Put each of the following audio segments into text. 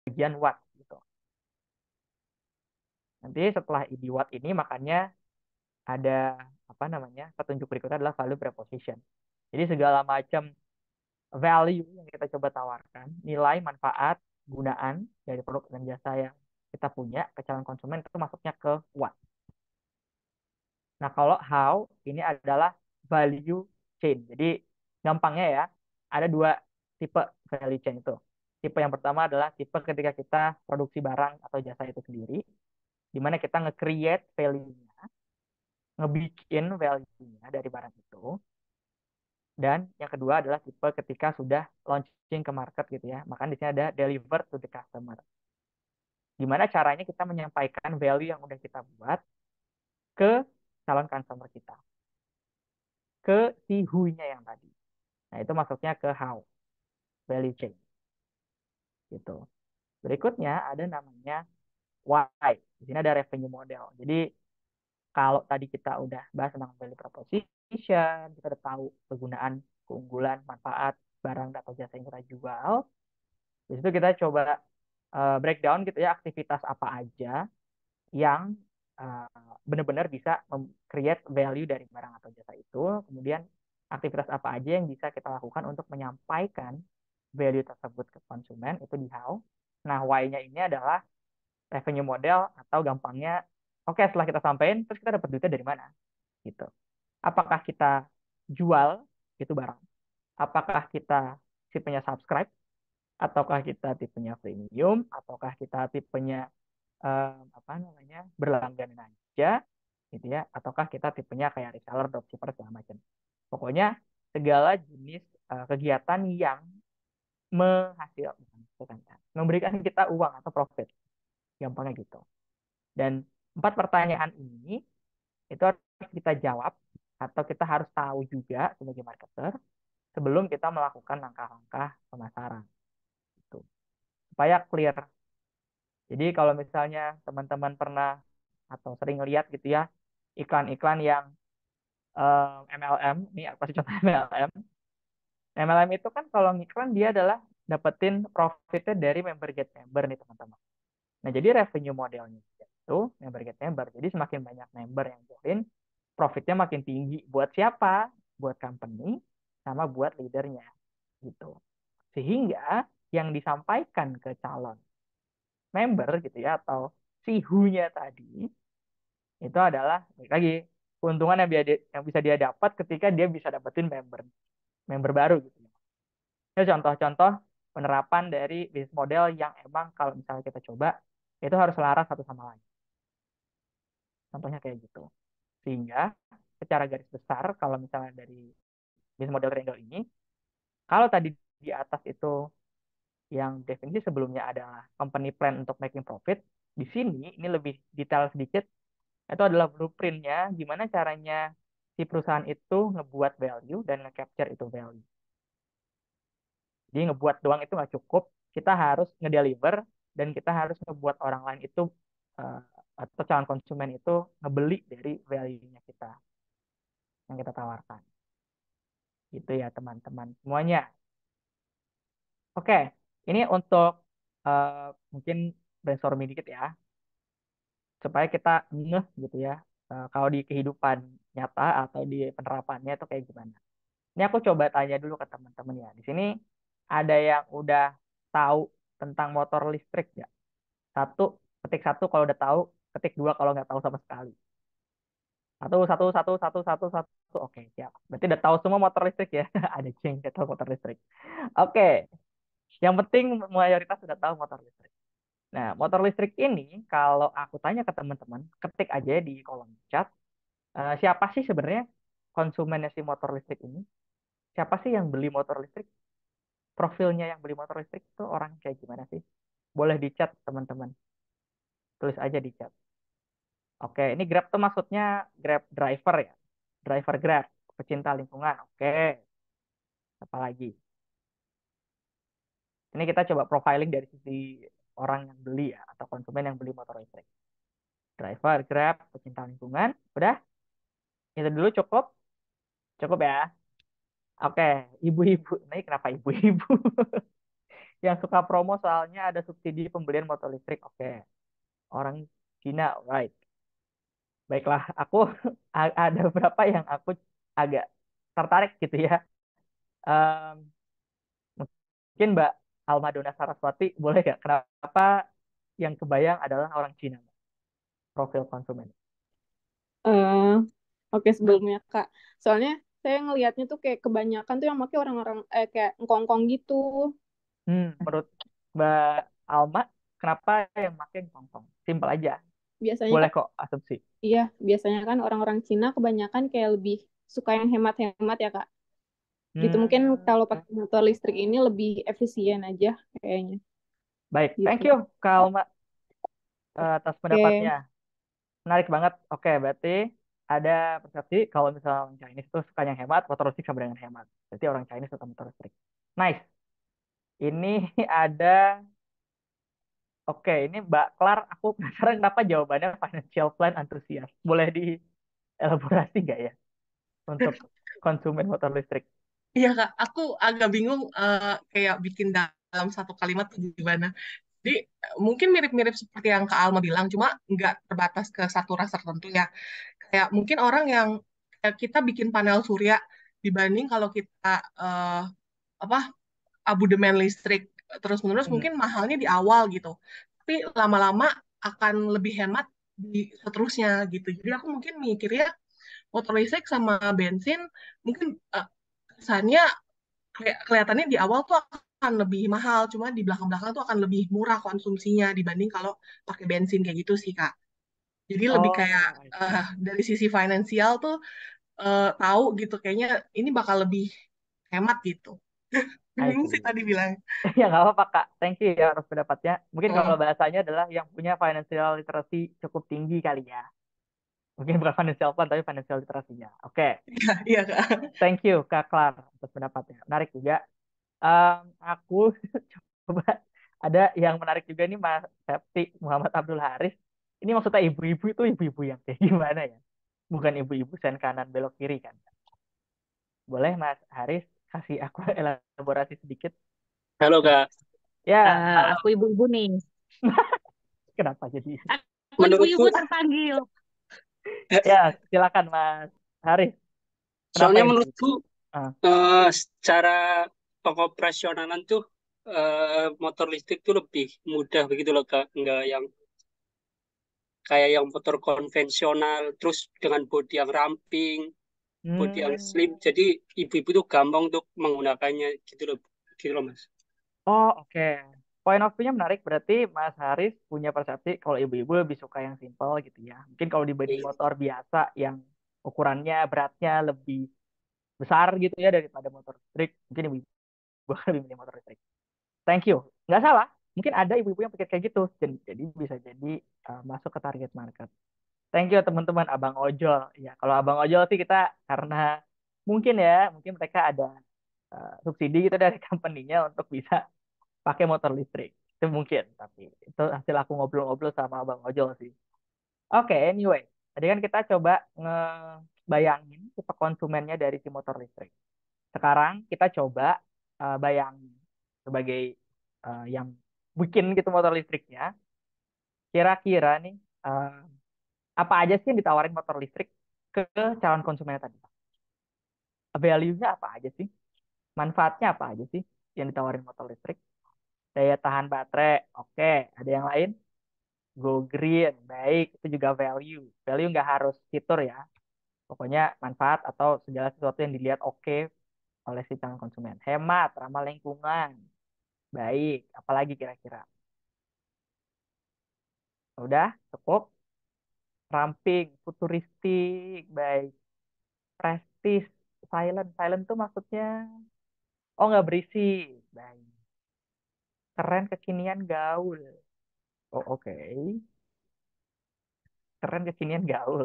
bagian what gitu. Nanti setelah id what ini makanya ada apa namanya petunjuk berikutnya adalah value preposition. Jadi segala macam value yang kita coba tawarkan, nilai manfaat gunaan dari produk dan jasa yang kita punya ke calon konsumen itu masuknya ke what. Nah, kalau how ini adalah value chain. Jadi gampangnya ya, ada dua tipe value chain itu. Tipe yang pertama adalah tipe ketika kita produksi barang atau jasa itu sendiri, di mana kita nge-create value-nya, ngebikin value-nya dari barang itu. Dan yang kedua adalah tipe ketika sudah launching ke market gitu ya. Maka di sini ada deliver to the customer. Gimana caranya kita menyampaikan value yang udah kita buat ke calon customer kita, ke si who-nya yang tadi. Nah, itu masuknya ke how, value chain gitu. Berikutnya ada namanya why. Di sini ada revenue model. Jadi kalau tadi kita udah bahas tentang value proposition, kita udah tahu kegunaan, keunggulan, manfaat barang atau jasa yang kita jual. Di situ kita coba breakdown gitu ya aktivitas apa aja yang benar-benar bisa create value dari barang atau jasa itu. Kemudian aktivitas apa aja yang bisa kita lakukan untuk menyampaikan value tersebut ke konsumen itu di how. Nah, why-nya ini adalah revenue model atau gampangnya, oke setelah kita sampaikan, terus kita dapat duitnya dari mana? Gitu. Apakah kita jual itu barang? Apakah kita tipenya subscribe? Ataukah kita tipenya premium? Ataukah kita tipenya apa namanya berlangganan aja? Gitu ya? Ataukah kita tipenya kayak reseller, dropshipper segala macam? Pokoknya segala jenis kegiatan yang menghasilkan, memberikan kita uang atau profit, gampangnya gitu. Dan empat pertanyaan ini itu harus kita jawab atau kita harus tahu juga sebagai marketer sebelum kita melakukan langkah-langkah pemasaran itu supaya clear. Jadi kalau misalnya teman-teman pernah atau sering lihat gitu ya iklan-iklan yang MLM, ini apa sih contoh MLM? MLM itu kan kalau ngiklan dia adalah dapetin profitnya dari member get member nih teman-teman. Nah, jadi revenue modelnya itu member get member. Jadi semakin banyak member yang join, profitnya makin tinggi. Buat siapa? Buat company sama buat leadernya gitu. Sehingga yang disampaikan ke calon member gitu ya atau si who-nya tadi itu adalah balik lagi keuntungan yang bisa dia dapat ketika dia bisa dapetin member member baru gitu ya. Itu contoh-contoh penerapan dari bisnis model yang emang kalau misalnya kita coba itu harus selaras satu sama lain. Contohnya kayak gitu. Sehingga secara garis besar kalau misalnya dari bisnis model triangle ini, kalau tadi di atas itu yang definisi sebelumnya adalah company plan untuk making profit, di sini ini lebih detail sedikit, itu adalah blueprintnya gimana caranya si perusahaan itu ngebuat value dan nge-capture itu value. Jadi ngebuat doang itu nggak cukup, kita harus ngedeliver dan kita harus ngebuat orang lain itu uh, atau calon konsumen itu ngebeli dari value-nya kita yang kita tawarkan. Gitu ya teman-teman semuanya. Oke, ini untuk uh, mungkin brainstorming dikit ya, supaya kita ngeh gitu ya, kalau di kehidupan nyata atau di penerapannya itu kayak gimana. Ini aku coba tanya dulu ke teman-teman ya. Di sini ada yang udah tahu tentang motor listrik ya? Satu, ketik satu kalau udah tahu, ketik dua kalau nggak tahu sama sekali. Satu, satu, satu, satu, satu, satu. Oke, siap. Berarti udah tahu semua motor listrik ya? Ada ceng, udah tahu motor listrik. Oke, yang penting mayoritas sudah tahu motor listrik. Nah, motor listrik ini kalau aku tanya ke teman-teman, ketik aja di kolom chat, siapa sih sebenarnya konsumennya si motor listrik ini? Siapa sih yang beli motor listrik? Profilnya yang beli motor listrik itu orang kayak gimana sih? Boleh di chat teman-teman, tulis aja di chat. Oke, ini Grab tuh maksudnya Grab driver ya, driver Grab, pecinta lingkungan. Oke, apa lagi? Ini kita coba profiling dari sisi orang yang beli ya, atau konsumen yang beli motor listrik. Driver Grab, pecinta lingkungan. Udah? Itu dulu cukup? Cukup ya? Oke, ibu-ibu. Nah, ini kenapa ibu-ibu? yang suka promo soalnya ada subsidi pembelian motor listrik. Oke, orang Cina, right. Baiklah, aku ada beberapa yang aku agak tertarik gitu ya. Em, Mungkin Mbak Almadona Saraswati boleh nggak? Kenapa yang kebayang adalah orang Cina, Mbak? Profil konsumen. Eh, oke sebelumnya Kak. Soalnya saya ngelihatnya tuh kayak kebanyakan tuh yang pakai orang-orang kayak ngkong gitu. Menurut Mbak Alma, kenapa yang makin kongkong? Simpel aja. Biasanya Boleh kan, kok asumsi. iya, biasanya kan orang-orang Cina kebanyakan kayak lebih suka yang hemat-hemat ya Kak. Gitu mungkin Hmm, kalau pakai motor listrik ini lebih efisien aja kayaknya. baik, thank Gitu. you Kak Alma atas Oke. pendapatnya. Menarik banget. Oke, berarti ada persepsi kalau misalnya orang Chinese itu suka yang hemat, motor listrik sama dengan hemat. Berarti orang Chinese suka motor listrik. Nice. Ini ada, oke, ini Mbak Klar, aku penasaran kenapa jawabannya financial plan antusias. Boleh dielaborasi nggak ya untuk konsumen motor listrik? Iya Kak, aku agak bingung kayak bikin dalam satu kalimat tuh gimana. Jadi mungkin mirip-mirip seperti yang Kak Alma bilang, cuma nggak terbatas ke satu ras tertentu ya. Kayak mungkin orang yang kita bikin panel surya dibanding kalau kita eh, apa abodemen listrik terus-menerus Hmm. mungkin mahalnya di awal gitu. Tapi lama-lama akan lebih hemat di seterusnya gitu. Jadi aku mungkin mikirnya motor listrik sama bensin mungkin kesannya kelihatannya di awal tuh akan lebih mahal, cuma di belakang-belakang tuh akan lebih murah konsumsinya dibanding kalau pakai bensin kayak gitu sih, Kak. Jadi lebih kayak Oh, I see. dari sisi finansial tuh tahu gitu, kayaknya ini bakal lebih hemat gitu. I Bingung sih see. tadi bilang. Ya nggak apa-apa Kak. Thank you ya atas pendapatnya. Mungkin kalau Hmm. bahasanya adalah yang punya financial literacy cukup tinggi kali ya. Mungkin bukan financial plan tapi financial literasinya. Oke, Iya, iya, Kak. thank you Kak Klar atas pendapatnya. Menarik juga. Aku coba ada yang menarik juga nih Mas Septi Muhammad Abdul Haris. Ini maksudnya ibu-ibu itu ibu-ibu yang kayak gimana ya? Bukan ibu-ibu sen kanan belok kiri kan? Boleh Mas Haris kasih aku elaborasi sedikit? Halo Kak, Ya, Aku ibu-ibu nih. kenapa jadi? Aku ibu-ibu menurutku, terpanggil. Ya, silakan Mas Haris. Kenapa soalnya ini? menurutku Ah, secara pengoperasionalan tuh motor listrik tuh lebih mudah begitu loh Kak, nggak yang kayak yang motor konvensional, terus dengan bodi yang ramping, bodi yang hmm. slim, jadi ibu-ibu tuh gampang untuk menggunakannya gitu loh Mas. Oh, oke. Point of view-nya menarik. Berarti Mas Haris punya persepsi kalau ibu-ibu lebih suka yang simple gitu ya. Mungkin kalau dibanding Iya, motor biasa yang ukurannya, beratnya lebih besar gitu ya daripada motor listrik, mungkin ibu-ibu akan lebih milih motor listrik. Thank you. Nggak salah. Mungkin ada ibu-ibu yang pikir kayak gitu. Jadi bisa jadi masuk ke target market. Thank you teman-teman Abang Ojol. Ya, kalau Abang Ojol sih kita karena mungkin mereka ada subsidi gitu dari company-nya untuk bisa pakai motor listrik. Itu mungkin, tapi itu hasil aku ngobrol-ngobrol sama Abang Ojol sih. Oke, anyway. Tadi kan kita coba ngebayangin tipe konsumennya dari si motor listrik. Sekarang kita coba bayangin sebagai yang bikin gitu motor listriknya. Kira-kira nih eh, apa aja sih yang ditawarin motor listrik ke calon konsumennya tadi? Value-nya apa aja sih? Manfaatnya apa aja sih yang ditawarin motor listrik? Daya tahan baterai, oke. Ada yang lain? Go green, baik. Itu juga value. Value nggak harus fitur ya. Pokoknya manfaat atau segala sesuatu yang dilihat oke oleh si calon konsumen. Hemat, ramah lingkungan, baik. Apalagi kira-kira? Udah, cukup. Ramping, futuristik, baik. Prestis, silent. Silent tuh maksudnya, oh nggak berisik. Baik. Keren, kekinian, gaul. Oh oke. Keren, kekinian, gaul.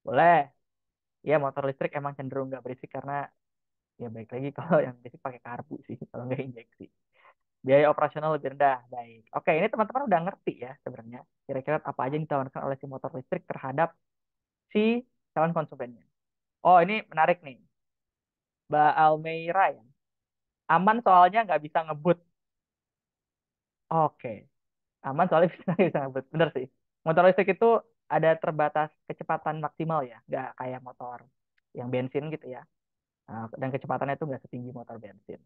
Boleh. Ya motor listrik emang cenderung nggak berisik karena ya baik lagi kalau yang berisik pakai karbu sih kalau nggak injeksi. Biaya operasional lebih rendah. Baik. Oke, ini teman-teman udah ngerti ya sebenarnya kira-kira apa aja yang ditawarkan oleh si motor listrik terhadap si calon konsumennya. Oh, ini menarik nih. Mbak Almeira ya. Aman soalnya nggak bisa ngebut. Oke, aman soalnya bisa bener sih. Motor listrik itu ada terbatas kecepatan maksimal ya, nggak kayak motor yang bensin gitu ya. Dan kecepatannya itu nggak setinggi motor bensin.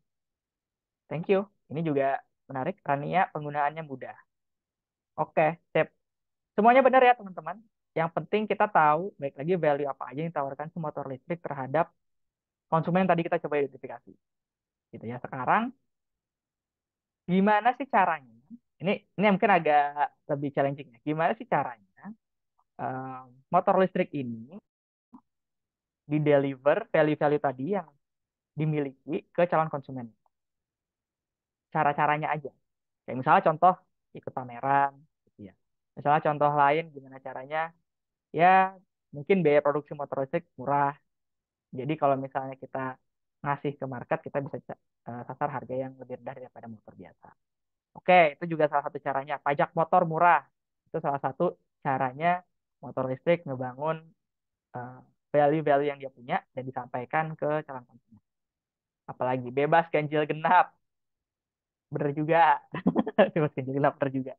Thank you. Ini juga menarik. Rania, penggunaannya mudah. Oke, sip. Semuanya benar ya teman-teman. Yang penting kita tahu, baik lagi value apa aja yang ditawarkan si motor listrik terhadap konsumen yang tadi kita coba identifikasi. Gitu ya. Sekarang, gimana sih caranya? Ini mungkin agak lebih challenging ya. Gimana sih caranya eh, motor listrik ini di deliver value-value tadi yang dimiliki ke calon konsumen? Cara-caranya aja. Kayak misalnya contoh ikut pameran, gitu ya. Misalnya contoh lain gimana caranya? Ya mungkin biaya produksi motor listrik murah. Jadi kalau misalnya kita ngasih ke market, kita bisa sasar harga yang lebih rendah daripada motor biasa. Oke, itu juga salah satu caranya. Pajak motor murah. Itu salah satu caranya motor listrik ngebangun eh, value-value yang dia punya dan disampaikan ke calon konsumen. Apalagi bebas ganjil genap. Bener juga. Bebas ganjil genap bener juga.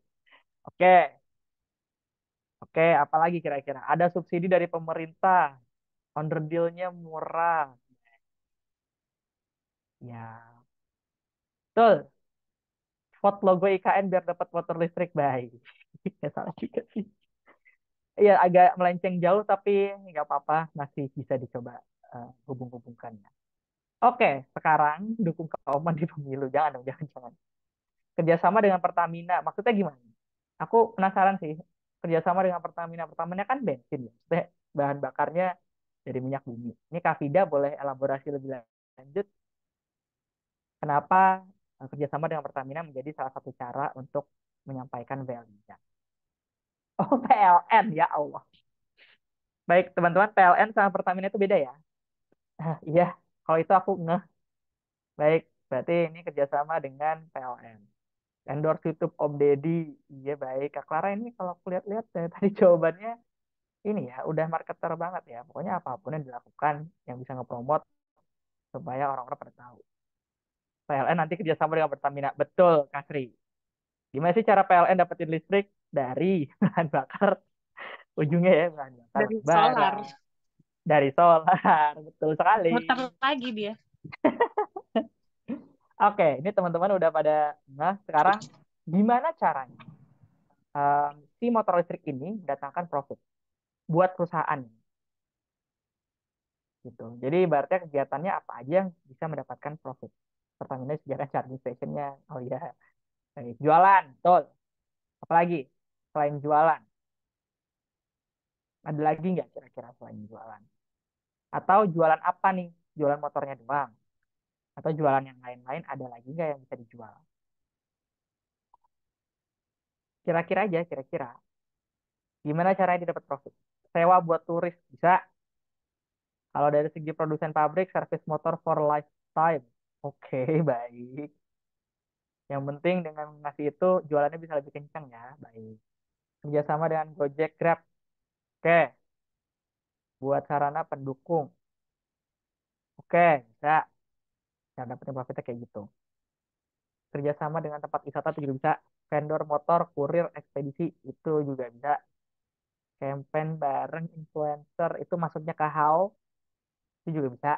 Oke, oke, apalagi kira-kira? Ada subsidi dari pemerintah. Underdeal-nya murah. Ya, betul. Vote logo IKN biar dapat motor listrik baik. Ya salah juga sih. Iya agak melenceng jauh tapi nggak apa-apa masih bisa dicoba hubung-hubungkannya. Oke, sekarang dukung keauman di pemilu. Jangan dong, jangan jangan. Kerjasama dengan Pertamina, maksudnya gimana? Aku penasaran sih. Kerjasama dengan Pertamina, Pertamina kan bensin ya. Maksudnya bahan bakarnya dari minyak bumi. Ini Kak Vida boleh elaborasi lebih lanjut kenapa kerjasama dengan Pertamina menjadi salah satu cara untuk menyampaikan value-nya. Oh, PLN ya Allah. Baik, teman-teman, PLN sama Pertamina itu beda ya? Iya, kalau itu aku ngeh. Baik, berarti ini kerjasama dengan PLN. Endorse YouTube Om Deddy. Iya, baik. Kak Clara ini kalau aku lihat-lihat dari tadi jawabannya ini ya, udah marketer banget ya. Pokoknya apapun yang dilakukan yang bisa ngepromot supaya orang-orang pada tahu. PLN nanti kerjasama dengan Pertamina. Betul, Kak Sri. Gimana sih cara PLN dapetin listrik? Dari bahan bakar, ujungnya ya bahan bakar Dari bara, solar. dari solar. Betul sekali. Muter lagi dia. Oke, ini teman-teman udah pada nah sekarang gimana caranya si motor listrik ini mendatangkan profit buat perusahaan gitu. Jadi ibaratnya kegiatannya apa aja yang bisa mendapatkan profit. Pertamina sediakan charging stationnya. Oh iya, baik. Jualan, betul. Apalagi selain jualan, ada lagi nggak kira-kira selain jualan? Atau jualan apa nih? Jualan motornya doang? Atau jualan yang lain-lain ada lagi nggak yang bisa dijual? Kira-kira aja, kira-kira. Gimana caranya dia dapat profit? Sewa buat turis bisa. Kalau dari segi produsen pabrik, servis motor for lifetime. Oke, baik. Yang penting dengan ngasih itu jualannya bisa lebih kencang ya. Baik. Kerjasama dengan Gojek, Grab. Oke, buat sarana pendukung. Oke, bisa. Cara dapetin profitnya kayak gitu. Kerjasama dengan tempat wisata itu juga bisa. Vendor motor, kurir, ekspedisi itu juga bisa. Campaign bareng influencer itu masuknya ke HAL itu juga bisa.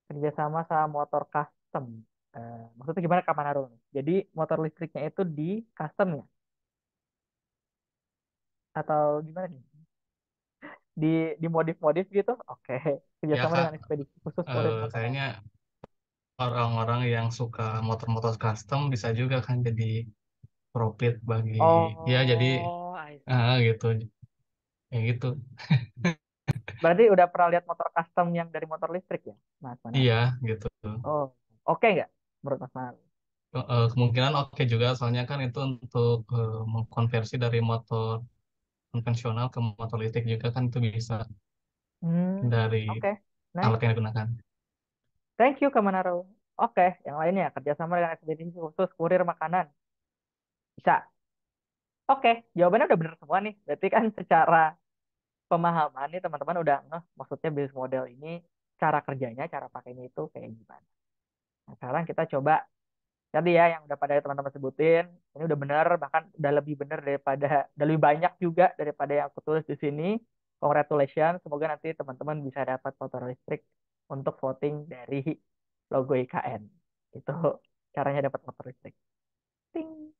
Kerjasama sama motor custom. Maksudnya gimana Kak Manarul? Jadi motor listriknya itu di custom ya? Atau gimana nih? Di dimodif-modif gitu? Oke. Ya Kerjasama Kak, dengan ekspedisi khusus kurir makanan. kayaknya orang-orang yang suka motor-motor custom bisa juga kan jadi profit bagi, ya jadi Oh, I see. gitu, ya gitu. Berarti udah pernah lihat motor custom yang dari motor listrik ya, Mas Iya Manarul? gitu. Oh, oke nggak menurut Mas Manarul? Kemungkinan oke juga soalnya kan itu untuk mengkonversi dari motor konvensional ke motor listrik juga kan itu bisa dari Oke. Nice. alat yang digunakan. Thank you, Kak Manarul. Oke, yang lainnya kerjasama dengan ekspedisi khusus kurir makanan. Bisa. Oke, jawabannya udah bener semua nih. Berarti kan secara pemahaman nih teman-teman udah ngeh maksudnya bisnis model ini cara kerjanya, cara pakainya itu kayak gimana. Nah, sekarang kita coba Tadi ya yang udah pada teman-teman sebutin, ini udah benar, bahkan udah lebih benar daripada, udah lebih banyak juga daripada yang aku tulis di sini. Congratulations, semoga nanti teman-teman bisa dapat motor listrik untuk voting dari logo IKN. Itu caranya dapat motor listrik. Ting.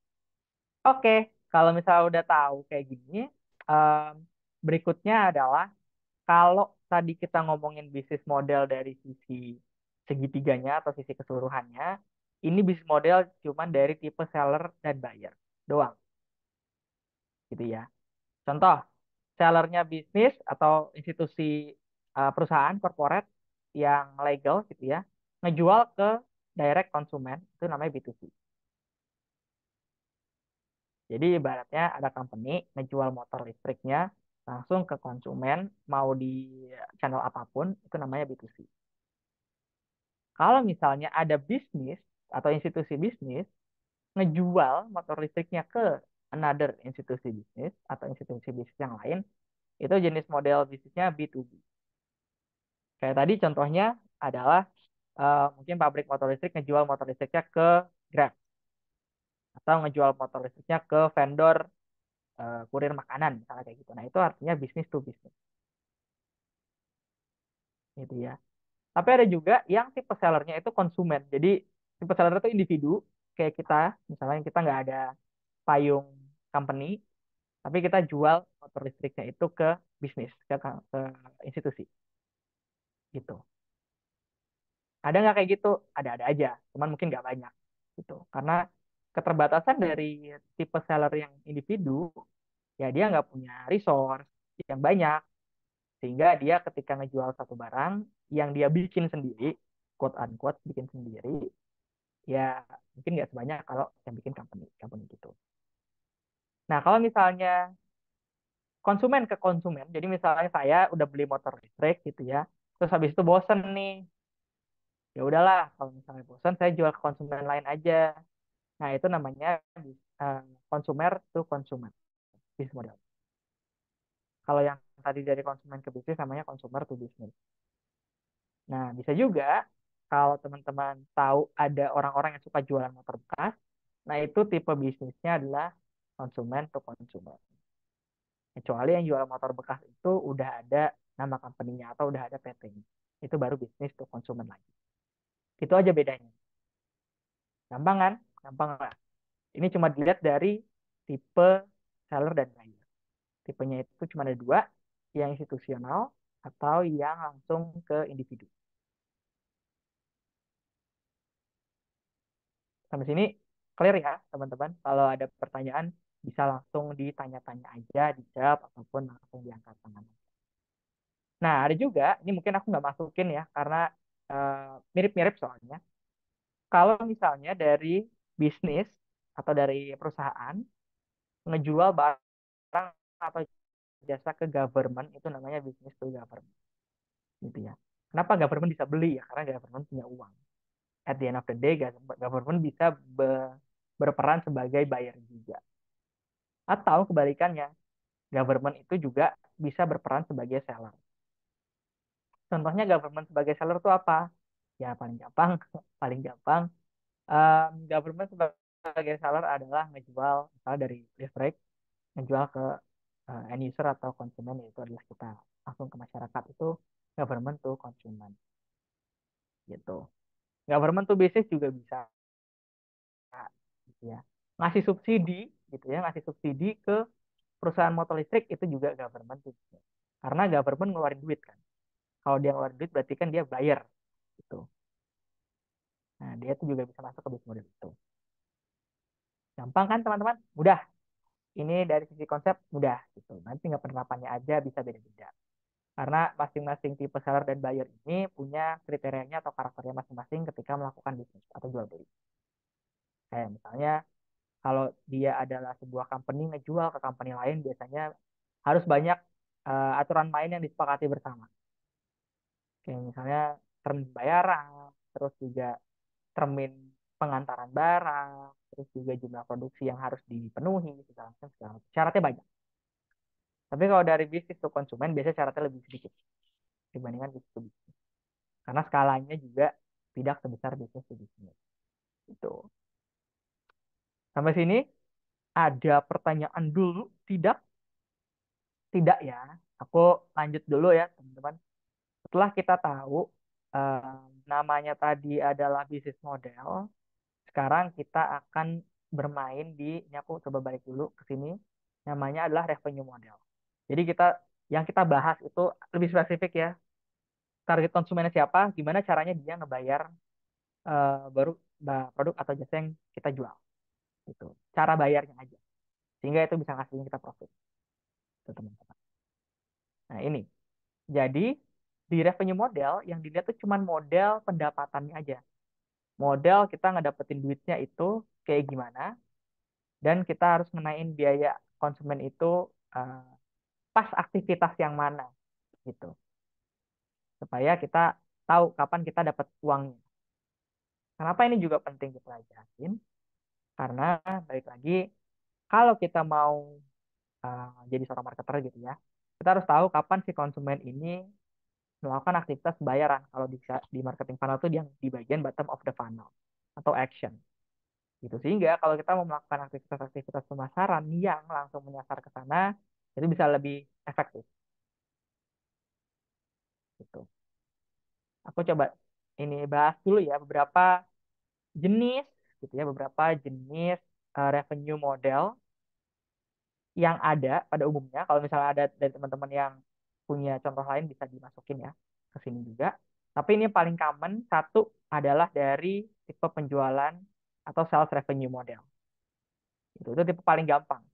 Oke, kalau misalnya udah tahu kayak gini, em, berikutnya adalah kalau tadi kita ngomongin bisnis model dari sisi segitiganya atau sisi keseluruhannya, ini bisnis model cuman dari tipe seller dan buyer doang, gitu ya. Contoh, sellernya bisnis atau institusi perusahaan corporate yang legal gitu ya, ngejual ke direct konsumen, itu namanya B2C. Jadi ibaratnya ada company ngejual motor listriknya langsung ke konsumen, mau di channel apapun, itu namanya B2C. Kalau misalnya ada bisnis atau institusi bisnis ngejual motor listriknya ke another institusi bisnis atau institusi bisnis yang lain, itu jenis model bisnisnya B2B. Kayak tadi contohnya adalah mungkin pabrik motor listrik ngejual motor listriknya ke Grab atau ngejual motor listriknya ke vendor kurir makanan misalnya kayak gitu. Nah, itu artinya bisnis to bisnis gitu ya. Tapi ada juga yang tipe sellernya itu konsumen. Jadi tipe seller itu individu kayak kita, misalnya kita nggak ada payung company, tapi kita jual motor listriknya itu ke bisnis, ke institusi gitu. Ada nggak kayak gitu? Ada aja, cuman mungkin nggak banyak gitu. Karena keterbatasan dari tipe seller yang individu, ya dia nggak punya resource yang banyak, sehingga dia ketika ngejual satu barang yang dia bikin sendiri, quote unquote bikin sendiri, ya mungkin nggak sebanyak kalau yang bikin company, company gitu. Nah, kalau misalnya konsumen ke konsumen, jadi misalnya saya udah beli motor listrik gitu ya, terus habis itu bosen nih, ya udahlah kalau misalnya bosen saya jual ke konsumen lain aja. Nah, itu namanya eh, consumer to consumer business model. Kalau yang tadi dari konsumen ke bisnis namanya consumer to business. Nah, bisa juga kalau teman-teman tahu ada orang-orang yang suka jualan motor bekas, nah itu tipe bisnisnya adalah konsumen to consumer. Kecuali yang jual motor bekas itu udah ada nama company-nya atau udah ada PT-nya. Itu baru bisnis to consumer lagi. Itu aja bedanya. Gampang kan? Gampang lah. Ini cuma dilihat dari tipe seller dan buyer. Tipenya itu cuma ada dua, yang institusional atau yang langsung ke individu. Sampai sini clear ya teman-teman. Kalau ada pertanyaan bisa langsung ditanya-tanya aja, dijawab ataupun langsung diangkat tangan. Nah, ada juga, ini mungkin aku nggak masukin ya, karena mirip-mirip soalnya. Kalau misalnya dari bisnis atau dari perusahaan ngejual barang atau jasa ke government, itu namanya bisnis to government. Gitu ya. Kenapa government bisa beli ya? Karena government punya uang. At the end of the day, government bisa berperan sebagai buyer juga. Atau kebalikannya, government itu juga bisa berperan sebagai seller. Contohnya government sebagai seller itu apa? Ya paling gampang, paling gampang. Government sebagai seller adalah ngejual, misalnya dari listrik, ngejual ke end user atau konsumen, yaitu adalah kita langsung ke masyarakat, itu government to consumer gitu. Government to business juga bisa gitu ya. Ngasih subsidi gitu ya, ngasih subsidi ke perusahaan motor listrik itu juga government to business. Karena government ngeluarin duit kan. Kalau dia ngeluarin duit berarti kan dia bayar gitu. Nah, dia tuh juga bisa masuk ke bisnis model itu. Gampang kan teman-teman? Mudah. Ini dari sisi konsep mudah gitu. Nanti nggak penerapannya aja bisa beda-beda. Karena masing-masing tipe seller dan buyer ini punya kriterianya atau karakternya masing-masing ketika melakukan bisnis atau jual beli. Kayak misalnya kalau dia adalah sebuah company ngejual ke company lain, biasanya harus banyak aturan main yang disepakati bersama. Kayak misalnya termin bayaran, terus juga termin pengantaran barang, terus juga jumlah produksi yang harus dipenuhi, segala macam, segala macam. Syaratnya banyak. Tapi kalau dari bisnis ke konsumen, biasanya syaratnya lebih sedikit dibandingkan bisnis ke bisnis. Karena skalanya juga tidak sebesar bisnis ke bisnis. Itu. Sampai sini ada pertanyaan dulu? Tidak? Tidak ya. Aku lanjut dulu ya, teman-teman. Setelah kita tahu namanya tadi adalah bisnis model, sekarang kita akan bermain ini aku coba balik dulu ke sini. Namanya adalah revenue model. Jadi yang kita bahas itu lebih spesifik ya. Target konsumennya siapa, gimana caranya dia ngebayar baru produk atau jasa yang kita jual. Gitu. Cara bayarnya aja. Sehingga itu bisa ngasihin kita profit. Itu teman-teman. Nah ini. Jadi di revenue model yang dilihat tuh cuma model pendapatannya aja. Model kita ngedapetin duitnya itu kayak gimana. Dan kita harus ngenain biaya konsumen itu eh, pas aktivitas yang mana gitu. Supaya kita tahu kapan kita dapat uangnya. Kenapa ini juga penting dipelajarin? Karena balik lagi kalau kita mau jadi seorang marketer gitu ya, kita harus tahu kapan si konsumen ini melakukan aktivitas pembayaran. Kalau di marketing funnel itu yang di bagian bottom of the funnel atau action. Gitu. Sehingga kalau kita mau melakukan aktivitas-aktivitas pemasaran yang langsung menyasar ke sana, itu bisa lebih efektif. Gitu. Aku coba ini bahas dulu ya beberapa jenis gitu ya, beberapa jenis revenue model yang ada pada umumnya. Kalau misalnya ada dari teman-teman yang punya contoh lain bisa dimasukin ya ke sini juga. Tapi ini yang paling common satu adalah dari tipe penjualan atau sales revenue model. Itu tipe paling gampang.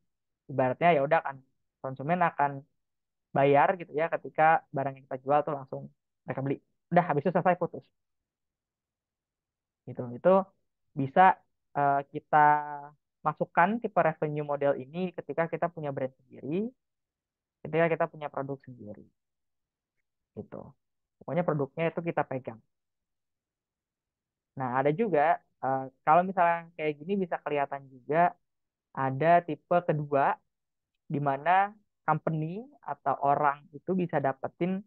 Ibaratnya ya udah kan konsumen akan bayar gitu ya ketika barang yang kita jual tuh langsung mereka beli. Udah habis itu selesai putus. Gitu. Itu bisa kita masukkan tipe revenue model ini ketika kita punya brand sendiri, ketika kita punya produk sendiri. Gitu. Pokoknya produknya itu kita pegang. Nah, ada juga kalau misalnya kayak gini bisa kelihatan juga ada tipe kedua di mana company atau orang itu bisa dapetin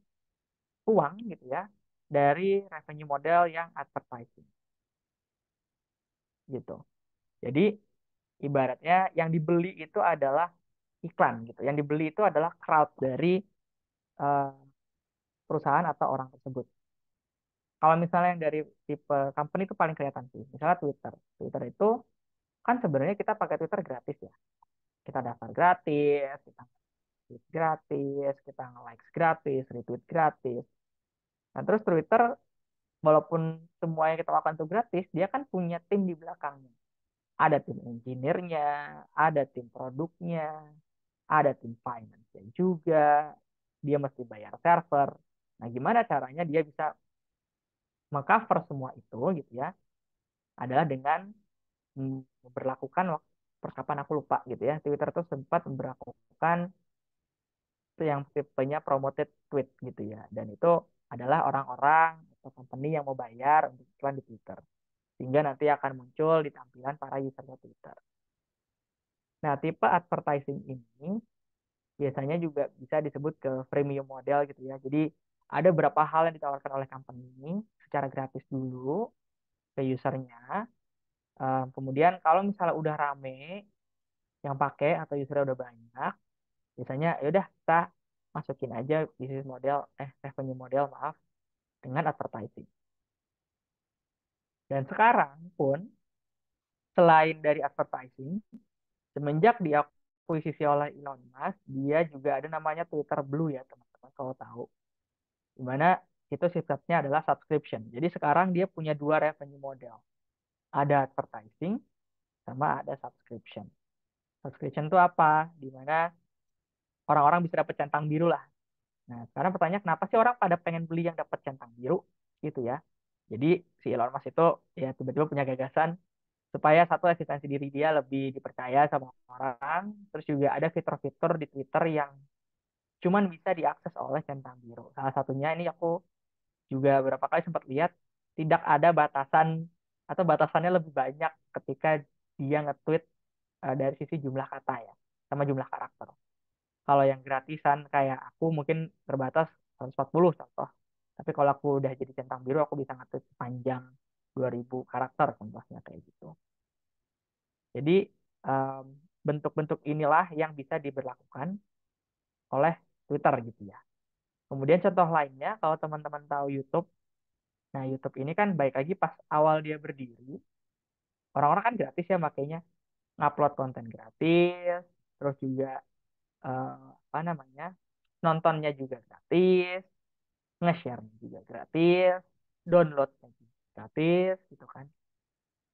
uang gitu ya dari revenue model yang advertising gitu. Jadi ibaratnya yang dibeli itu adalah iklan gitu. Yang dibeli itu adalah crowd dari eh, perusahaan atau orang tersebut. Kalau misalnya yang dari tipe company itu paling kelihatan sih. Misalnya Twitter. Twitter itu kan sebenarnya kita pakai Twitter gratis ya. Kita daftar gratis, kita tweet gratis, kita nge-likes gratis, retweet gratis. Nah, terus Twitter walaupun semua yang kita lakukan itu gratis, dia kan punya tim di belakangnya. Ada tim engineer-nya, ada tim produknya, ada tim finance juga. Dia mesti bayar server. Nah, gimana caranya dia bisa mengcover semua itu gitu ya? Adalah dengan memperlakukan perkapan aku lupa gitu ya. Twitter tuh sempat memperlakukan itu yang tipenya promoted tweet gitu ya. Dan itu adalah orang-orang atau company yang mau bayar untuk iklan di Twitter. Sehingga nanti akan muncul di tampilan para usernya Twitter. Nah, tipe advertising ini biasanya juga bisa disebut ke freemium model gitu ya. Jadi ada beberapa hal yang ditawarkan oleh company ini secara gratis dulu ke usernya. Kemudian kalau misalnya udah rame yang pakai atau usernya udah banyak, biasanya ya udah kita masukin aja bisnis model revenue model maaf dengan advertising. Dan sekarang pun selain dari advertising, semenjak diakuisisi oleh Elon Musk, dia juga ada namanya Twitter Blue ya teman-teman kalau tahu. Di mana itu sifatnya adalah subscription. Jadi sekarang dia punya dua revenue model. Ada advertising sama ada subscription. Subscription itu apa? Di mana orang-orang bisa dapat centang biru lah. Nah, sekarang pertanyaan kenapa sih orang pada pengen beli yang dapat centang biru gitu ya. Jadi si Elon Musk itu ya tiba-tiba punya gagasan supaya satu eksistensi diri dia lebih dipercaya sama orang. Terus juga ada fitur-fitur di Twitter yang cuman bisa diakses oleh centang biru. Salah satunya ini aku juga beberapa kali sempat lihat tidak ada batasan atau batasannya lebih banyak ketika dia nge-tweet dari sisi jumlah kata ya sama jumlah karakter. Kalau yang gratisan kayak aku mungkin terbatas 140 contoh. Tapi kalau aku udah jadi centang biru aku bisa nge-tweet sepanjang 2000 karakter contohnya kayak gitu. Jadi em, bentuk-bentuk inilah yang bisa diberlakukan oleh Twitter gitu ya. Kemudian contoh lainnya, kalau teman-teman tahu YouTube, nah YouTube ini kan baik lagi pas awal dia berdiri, orang-orang kan gratis ya makanya ngupload konten gratis, terus juga apa namanya, nontonnya juga gratis, nge-share-nya juga gratis, download-nya juga gratis gitu kan.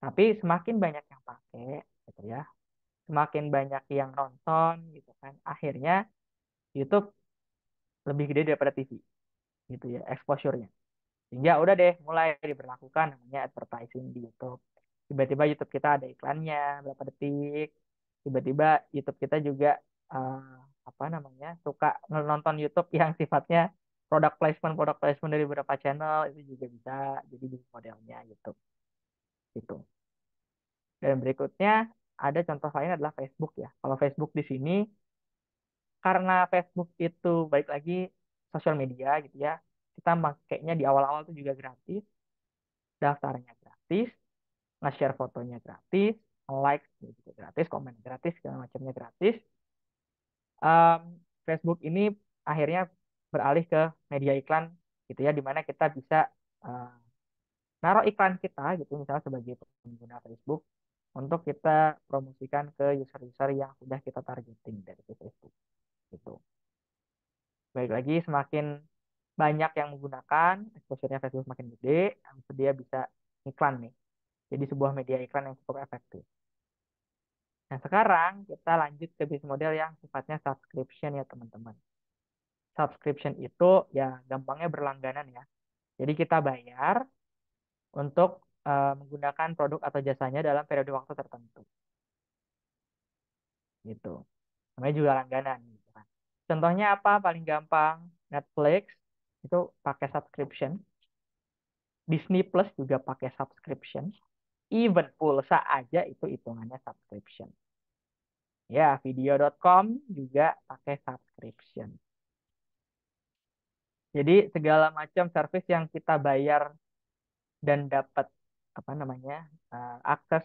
Tapi semakin banyak yang pakai gitu ya, semakin banyak yang nonton gitu kan, akhirnya YouTube lebih gede daripada TV gitu ya exposure-nya. Sehingga udah deh mulai diberlakukan namanya advertising di YouTube. Tiba-tiba YouTube kita ada iklannya berapa detik. Tiba-tiba YouTube kita juga eh, apa namanya suka nonton YouTube yang sifatnya product placement dari beberapa channel itu juga bisa jadi bisnis modelnya YouTube gitu. Dan berikutnya ada contoh lain adalah Facebook ya. Kalau Facebook di sini karena Facebook itu baik lagi sosial media gitu ya. Kita makainya di awal-awal tuh juga gratis, daftarnya gratis, nge-share fotonya gratis, like juga gratis, komen gratis, segala macamnya gratis. Em, Facebook ini akhirnya beralih ke media iklan gitu ya, dimana kita bisa eh, naruh iklan kita gitu, misalnya sebagai pengguna Facebook untuk kita promosikan ke user-user yang sudah kita targeting dari Facebook gitu. Baik lagi semakin banyak yang menggunakan, exposure-nya Facebook makin gede, dia bisa iklan nih. Jadi sebuah media iklan yang cukup efektif. Nah, sekarang kita lanjut ke bisnis model yang sifatnya subscription ya, teman-teman. Subscription itu ya gampangnya berlangganan ya. Jadi kita bayar untuk menggunakan produk atau jasanya dalam periode waktu tertentu. Gitu. Namanya juga langganan gitu kan. Contohnya apa? Paling gampang Netflix itu pakai subscription. Disney Plus juga pakai subscription. Even pulsa aja itu hitungannya subscription. Ya, video.com juga pakai subscription. Jadi segala macam service yang kita bayar dan dapat apa namanya akses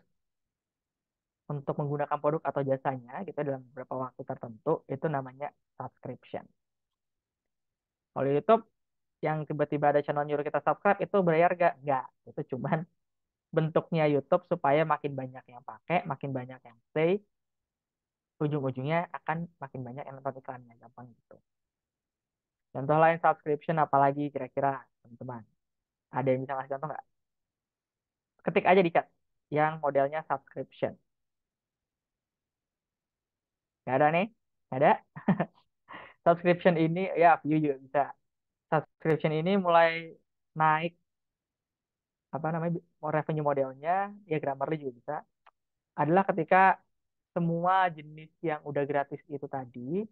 untuk menggunakan produk atau jasanya gitu dalam beberapa waktu tertentu itu namanya subscription. Kalau YouTube yang tiba-tiba ada channel nyuruh kita subscribe itu bayar gak? Nggak. Itu cuman bentuknya YouTube supaya makin banyak yang pakai, makin banyak yang stay, ujung-ujungnya akan makin banyak yang nonton iklannya, gampang gitu. Contoh lain subscription apalagi kira-kira teman-teman? Ada yang bisa ngasih contoh nggak? Ketik aja di chat yang modelnya subscription. Nggak ada nih? Nggak ada? Subscription ini, ya view juga bisa. Subscription ini mulai naik, apa namanya, revenue modelnya, ya Grammarly juga bisa. Adalah ketika semua jenis yang udah gratis itu tadi,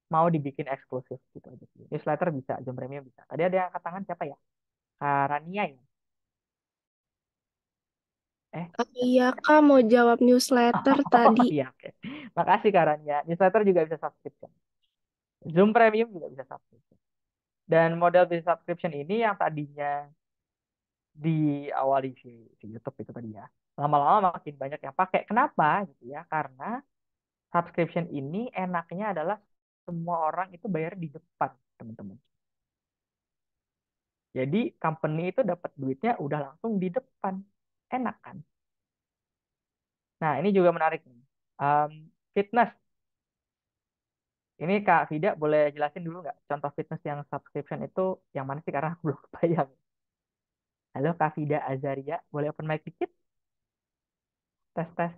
mau dibikin eksklusif gitu aja sih. Newsletter bisa, Zoom Premium bisa. Tadi ada yang angkat tangan siapa ya? Karania ya? Eh, Iya, Kak, mau jawab newsletter tadi. iya oke. Makasih Karania. Newsletter juga bisa subscription. Zoom Premium juga bisa subscription. Dan model bisnis subscription ini yang tadinya di awal di YouTube itu tadi ya, lama-lama makin banyak yang pakai. Kenapa gitu ya? Karena subscription ini enaknya adalah semua orang itu bayar di depan, teman-teman. Jadi company itu dapat duitnya udah langsung di depan. Enak kan? Nah, ini juga menarik nih. Fitness. Ini Kak Vida boleh jelasin dulu nggak contoh fitness yang subscription itu yang mana sih? Karena aku belum kebayang. Halo Kak Vida Azaria, boleh open mic dikit? Tes tes.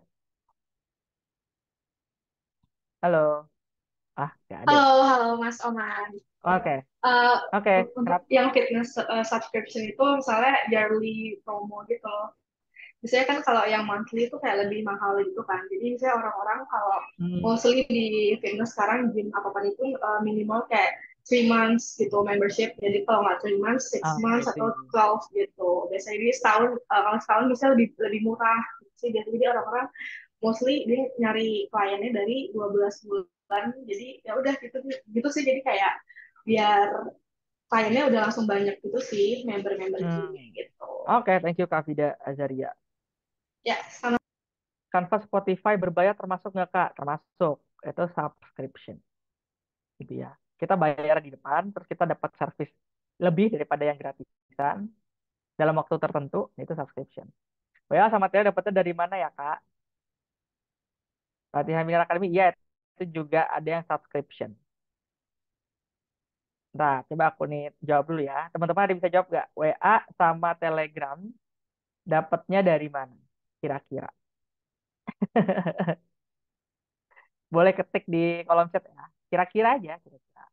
Halo. Ah, nggak ada ya? Halo, halo Mas Oman. Oke, Eh, oke. untuk yang fitness subscription itu misalnya yearly promo gitu loh. Biasanya kan kalau yang monthly itu kayak lebih mahal gitu kan. Jadi misalnya orang-orang kalau Hmm. mostly di fitness sekarang gym apapun itu minimal kayak 3 months gitu membership. Jadi kalau nggak 3 months, 6 Ah, I months atau see. 12 gitu. Biasanya jadi setahun, kalau setahun bisa lebih lebih murah sih. Jadi orang-orang mostly dia nyari kliennya dari 12 bulan. Jadi ya udah gitu gitu sih. Jadi kayak biar kliennya udah langsung banyak gitu sih member-member Hmm. gymnya gitu. Oke, thank you Kak Vida Azaria. Ya, sama Canva Spotify berbayar termasuk nggak Kak? Termasuk. Itu subscription gitu ya. Kita bayar di depan, terus kita dapat service lebih daripada yang gratisan dalam waktu tertentu, itu subscription. WA sama Tele dapatnya dari mana ya Kak? Latihan Miner Academy, iya itu juga ada yang subscription. Nah, coba aku nih jawab dulu ya. Teman-teman ada bisa jawab nggak? WA sama Telegram dapatnya dari mana? Kira-kira. Boleh ketik di kolom chat ya. Kira-kira aja, kira-kira.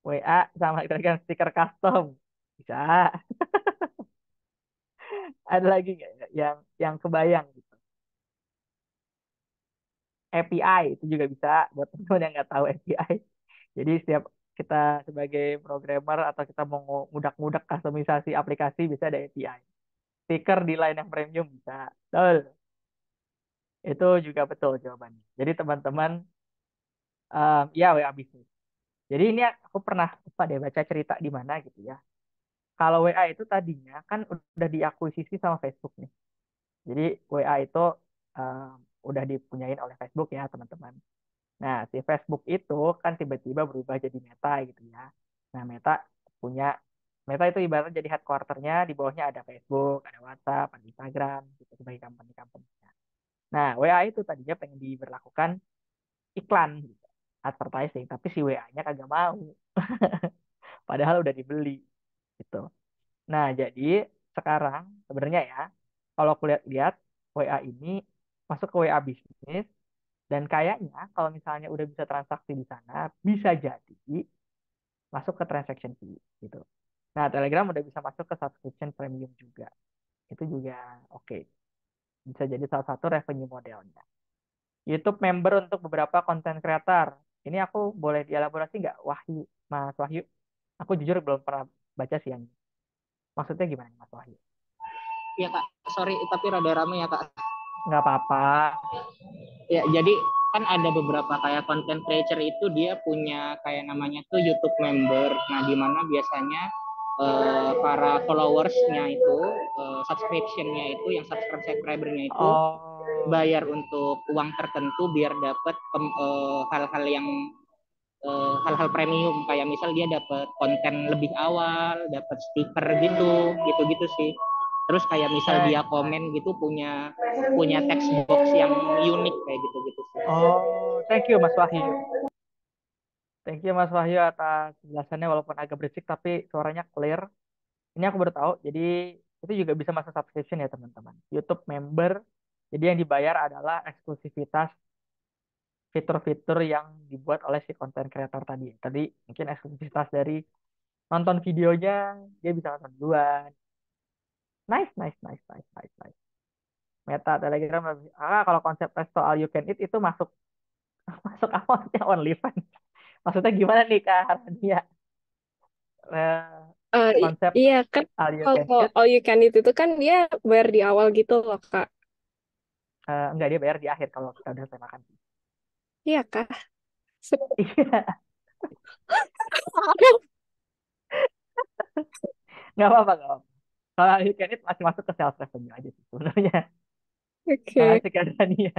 WA sama Telegram stiker custom. Bisa. Ada lagi nggak ya yang kebayang gitu? API itu juga bisa buat teman-teman yang nggak tahu API. Jadi setiap kita sebagai programmer atau kita mau ngudak-ngudak customisasi aplikasi bisa ada API. Stiker di line yang premium bisa. Betul. Itu juga betul jawabannya. Jadi teman-teman, ya WA bisnis. Jadi ini aku pernah lupa deh baca cerita di mana gitu ya. Kalau WA itu tadinya kan udah diakuisisi sama Facebook nih. Jadi WA itu um, udah dipunyain oleh Facebook ya teman-teman. Nah si Facebook itu kan tiba-tiba berubah jadi Meta gitu ya. Nah punya Meta itu ibaratnya jadi headquarternya, di bawahnya ada Facebook, ada WhatsApp, ada Instagram gitu sebagai company-company. Nah WA itu tadinya pengen diberlakukan iklan gitu, advertising, tapi si WA-nya kagak mau. Padahal udah dibeli gitu. Nah, jadi sekarang sebenarnya ya, kalau aku lihat-lihat WA ini masuk ke WA bisnis dan kayaknya kalau misalnya udah bisa transaksi di sana, bisa jadi masuk ke transaction fee gitu. Nah, Telegram udah bisa masuk ke subscription premium juga. Itu juga oke. Bisa jadi salah satu revenue modelnya. YouTube member untuk beberapa konten creator. Ini aku boleh dielaborasi nggak, Wahyu, Mas Wahyu? Aku jujur belum pernah baca sih yang ini. Maksudnya gimana, Mas Wahyu? Ya Kak, sorry tapi rada rame ya Kak. Nggak apa-apa. Ya jadi kan ada beberapa kayak content creator itu dia punya kayak namanya tuh YouTube member. Nah di mana biasanya para followersnya itu subscriptionnya itu yang subscribernya itu Oh, bayar untuk uang tertentu biar dapat hal-hal yang hal-hal premium kayak misal dia dapat konten lebih awal, dapat stiker gitu, gitu-gitu sih. Terus kayak misal thanks, dia thanks. komen gitu punya text box yang unik kayak gitu-gitu sih. Oh, thank you Mas Wahyu. Thank you Mas Wahyu atas penjelasannya walaupun agak berisik tapi suaranya clear. Ini aku baru tahu. Jadi itu juga bisa masuk subscription ya teman-teman. YouTube member. Jadi yang dibayar adalah eksklusivitas fitur-fitur yang dibuat oleh si content creator tadi. Tadi mungkin eksklusivitas dari nonton videonya, dia bisa nonton duluan. Nice, nice, nice, nice, nice, nice. Meta, Telegram, kalau konsep soal you can eat itu masuk masuk apa maksudnya OnlyFans? Maksudnya gimana nih Kak Harania? Konsep Iya kan, all you can kalau eat, all you can eat itu kan dia bayar di awal gitu loh, Kak. enggak dia bayar di akhir kalau kita udah selesai makan. Iya, Kak. Iya, nggak apa-apa, nggak apa-apa. Kalau all you can eat masih masuk ke sales revenue aja sih sebenarnya. Oke. Si Kak Harania.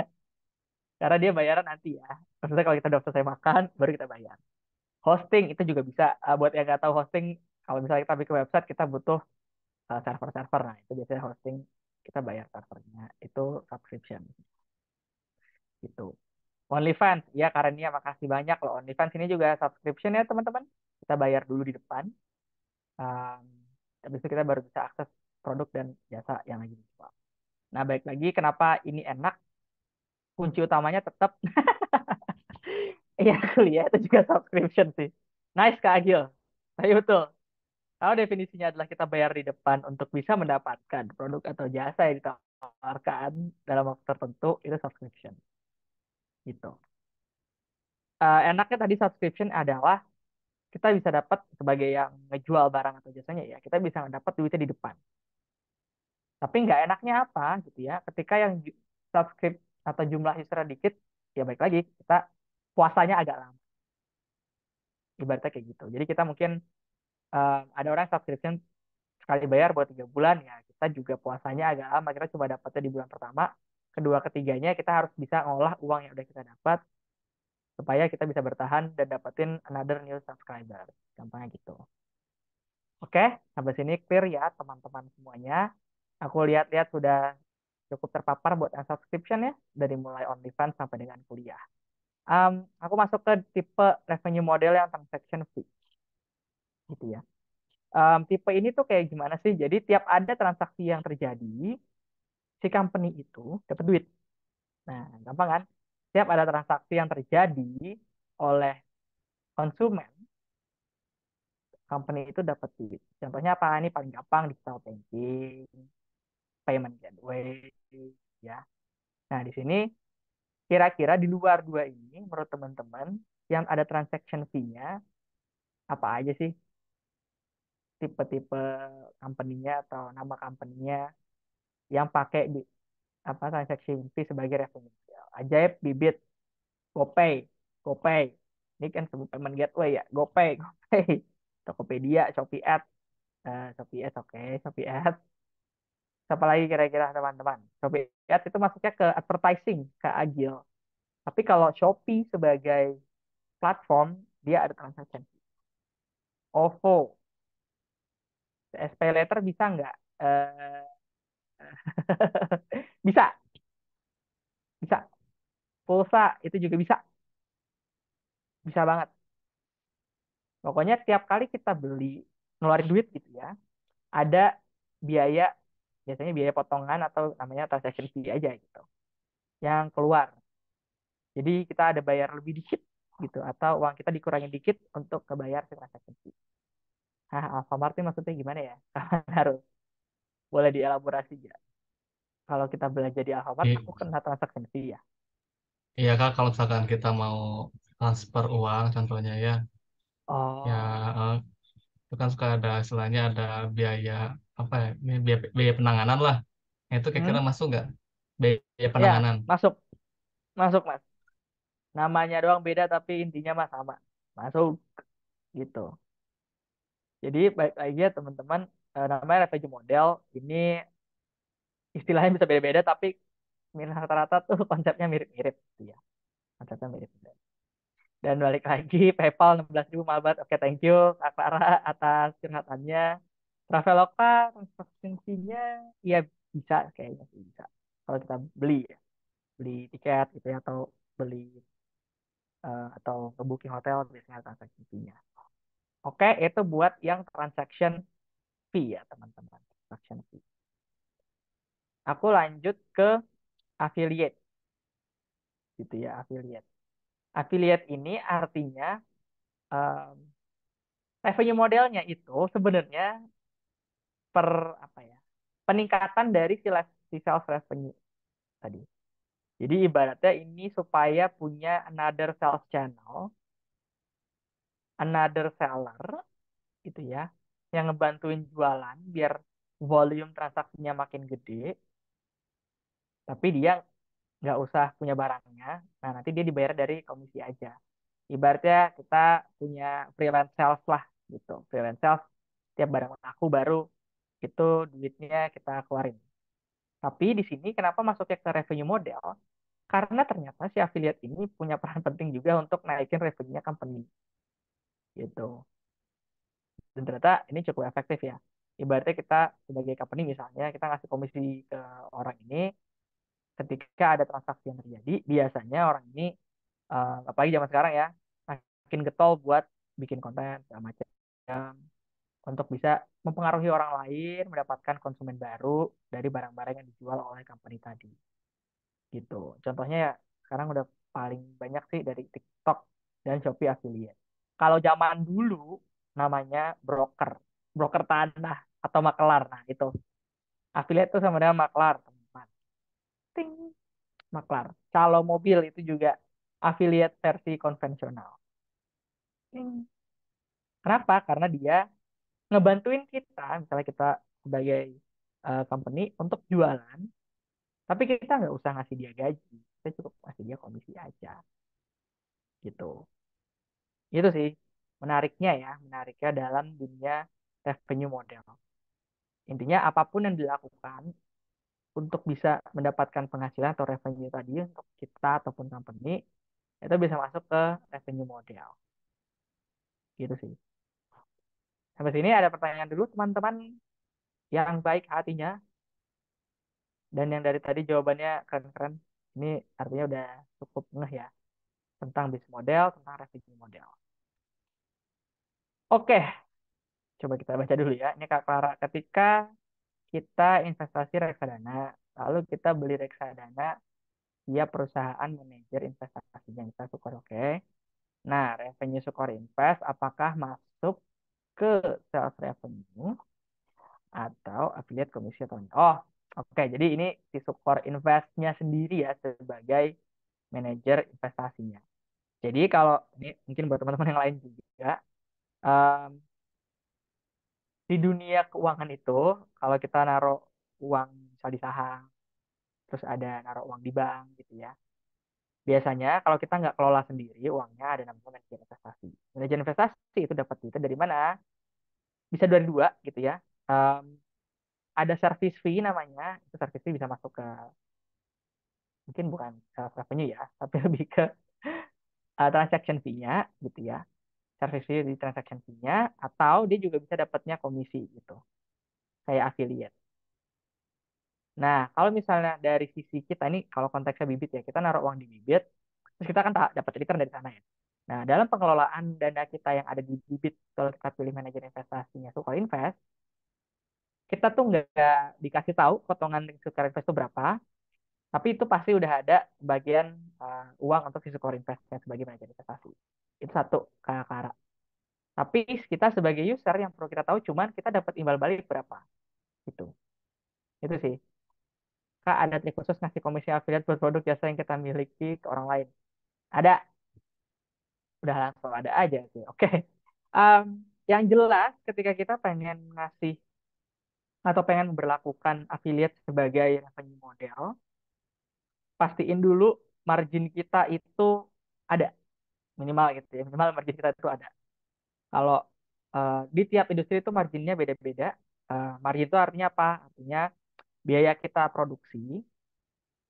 Karena dia bayaran nanti ya. Maksudnya kalau kita udah selesai makan, baru kita bayar. Hosting itu juga bisa. Buat yang nggak tahu hosting, kalau misalnya kita bikin website, kita butuh server-server. Nah, itu biasanya hosting, kita bayar servernya. Itu subscription. Gitu. OnlyFans, ya Karenia makasih banyak loh. OnlyFans ini juga subscription ya teman-teman. Kita bayar dulu di depan. Um, Habis itu kita baru bisa akses produk dan jasa yang lagi dijual. Nah, baik lagi, kenapa ini enak? Kunci utamanya tetap, ya kuliah itu juga subscription sih. Nice Kak Agil. Tapi betul. Kalau definisinya adalah kita bayar di depan untuk bisa mendapatkan produk atau jasa yang ditawarkan dalam waktu tertentu, itu subscription. Gitu. Enaknya tadi subscription adalah kita bisa dapat sebagai yang ngejual barang atau jasanya ya, kita bisa dapat duitnya di depan. Tapi nggak enaknya apa gitu ya, ketika yang subscribe atau jumlah user dikit, ya baik lagi kita puasanya agak lama. Ibaratnya kayak gitu. Jadi kita mungkin ada orang subscription sekali bayar buat 3 bulan ya kita juga puasanya agak lama, kita cuma dapatnya di bulan pertama, kedua ketiganya kita harus bisa ngolah uang yang udah kita dapat supaya kita bisa bertahan dan dapetin another new subscriber, gampangnya gitu. Oke, sampai sini clear ya teman-teman semuanya. Aku lihat-lihat sudah cukup terpapar buat yang subscription ya, dari mulai OnlyFans sampai dengan kuliah. Aku masuk ke tipe revenue model yang transaction fee, gitu ya. Tipe ini tuh kayak gimana sih? Jadi tiap ada transaksi yang terjadi, si company itu dapat duit. Nah, gampang kan? Tiap ada transaksi yang terjadi oleh konsumen, company itu dapat duit. Contohnya apa? Ini paling gampang digital banking, payment gateway, ya. Nah, di sini kira-kira di luar dua ini, menurut teman-teman, yang ada transaction fee-nya, apa aja sih tipe-tipe company-nya atau nama company-nya yang pakai di apa transaction fee sebagai revenue. Ajaib, Bibit, GoPay, GoPay. Ini kan sebut payment gateway ya, GoPay, GoPay. Tokopedia, Shopee Ads, Shopee Ads, oke, Shopee Ads. Siapa lagi kira-kira teman-teman? Shopee Ads itu masuknya ke advertising, ke Agil. Tapi kalau Shopee sebagai platform, dia ada transaction fee. OVO, SP Letter bisa nggak? Eh, bisa, bisa. Pulsa itu juga bisa, bisa banget. Pokoknya tiap kali kita beli, ngeluarin duit gitu ya, ada biaya, biasanya biaya potongan atau namanya transaction fee aja gitu, yang keluar. Jadi kita ada bayar lebih dikit gitu, atau uang kita dikurangin dikit untuk kebayar si transaction fee. Nah, Alfamart ini maksudnya gimana ya? Harus boleh dielaborasi ya. Kalau kita belajar di Alfamart, I- aku kena transaction fee ya. Iya Kak, kalau misalkan kita mau transfer uang contohnya ya, ya Oh, eh, itu kan suka ada istilahnya ada biaya apa ya, ini biaya penanganan lah. Nah, itu hmm? kira-kira masuk nggak? Biaya Ya, penanganan. masuk, masuk mas. Namanya doang beda tapi intinya mah sama. Masuk gitu. Jadi baik lagi ya teman-teman, namanya revenue model. Ini istilahnya bisa beda-beda tapi rata-rata tuh konsepnya mirip-mirip gitu ya. Konsepnya mirip-mirip. Dan balik lagi PayPal 16.000 mabat. Oke, thank you Kak Clara atas curhatannya. Traveloka transaksinya ya bisa kayaknya sih bisa. Kalau kita beli ya, beli tiket gitu ya atau beli atau ke booking hotel biasanya ada transaksi fee-nya. Oke, itu buat yang transaction fee ya teman-teman. Transaction fee. Aku lanjut ke affiliate gitu ya, affiliate. Affiliate ini artinya um, revenue modelnya itu sebenarnya per apa ya? Peningkatan dari si sales revenue tadi. Jadi ibaratnya ini supaya punya another sales channel, another seller gitu ya, yang ngebantuin jualan biar volume transaksinya makin gede, tapi dia nggak usah punya barangnya. Nah, nanti dia dibayar dari komisi aja. Ibaratnya kita punya freelance sales lah gitu. Freelance sales, tiap barang laku baru itu duitnya kita keluarin. Tapi di sini kenapa masuknya ke revenue model? Karena ternyata si affiliate ini punya peran penting juga untuk naikin revenue-nya company gitu. Dan ternyata ini cukup efektif ya. Ibaratnya kita sebagai company misalnya kita ngasih komisi ke orang ini, ketika ada transaksi yang terjadi, biasanya orang ini apalagi zaman sekarang ya, makin getol buat bikin konten segala macam untuk bisa mempengaruhi orang lain mendapatkan konsumen baru dari barang-barang yang dijual oleh company tadi. Gitu. Contohnya ya sekarang udah paling banyak sih dari TikTok dan Shopee affiliate. Kalau zaman dulu namanya broker, broker tanah atau makelar. Nah, itu affiliate itu sama dengan maklar, teman-teman. Ting, maklar. Kalau mobil itu juga affiliate versi konvensional. Ting. Kenapa? Karena dia ngebantuin kita, misalnya kita sebagai company untuk jualan, tapi kita nggak usah ngasih dia gaji, kita cukup ngasih dia komisi aja, gitu. Itu sih menariknya ya, menariknya dalam dunia revenue model. Intinya apapun yang dilakukan untuk bisa mendapatkan penghasilan atau revenue tadi untuk kita ataupun company itu bisa masuk ke revenue model. Gitu sih. Sampai sini ada pertanyaan dulu teman-teman yang baik hatinya dan yang dari tadi jawabannya keren-keren. Ini artinya udah cukup ngeh ya tentang bisnis model, tentang revenue model. Oke, coba kita baca dulu ya. Ini Kak Clara, ketika kita investasi reksadana, lalu kita beli reksadana via perusahaan manajer investasinya, misalnya Sukor, oke. Nah, revenue Sukor Invest apakah masuk ke sales revenue atau affiliate komisi atau enggak? Oh, oke. Jadi ini si Sukor Investnya sendiri ya sebagai manajer investasinya. Jadi kalau ini mungkin buat teman-teman yang lain juga, em, di dunia keuangan itu, kalau kita naruh uang misal di saham, terus ada naruh uang di bank gitu ya. Biasanya kalau kita nggak kelola sendiri uangnya ada namanya manajer investasi. Manajer investasi itu dapat duitnya dari mana? Bisa dari dua gitu ya. Em, ada service fee namanya, itu service fee bisa masuk ke mungkin bukan sales revenue ya, tapi lebih ke transaction fee-nya gitu ya. Service fee di transaction fee-nya atau dia juga bisa dapatnya komisi gitu, kayak affiliate. Nah, kalau misalnya dari sisi kita ini, kalau konteksnya bibit ya, kita naruh uang di bibit, terus kita kan dapat return dari sana ya. Nah, dalam pengelolaan dana kita yang ada di bibit, kalau kita pilih manajer investasinya Sukor Invest, kita tuh nggak dikasih tahu potongan Sukor Invest itu berapa, tapi itu pasti udah ada bagian uang untuk si Sukor Invest sebagai manajer investasi. Itu satu, Kak Kara. Tapi kita sebagai user yang perlu kita tahu cuman kita dapat imbal balik berapa. Gitu. Itu sih. Kak, ada trik khusus ngasih komisi affiliate buat produk jasa yang kita miliki ke orang lain? Ada. Udah langsung ada aja sih. Oke. Em, yang jelas ketika kita pengen ngasih atau pengen memperlakukan affiliate sebagai revenue model, pastiin dulu margin kita itu ada minimal gitu ya. Minimal margin kita itu ada. Kalau di tiap industri itu marginnya beda-beda. Margin itu artinya apa? Artinya biaya kita produksi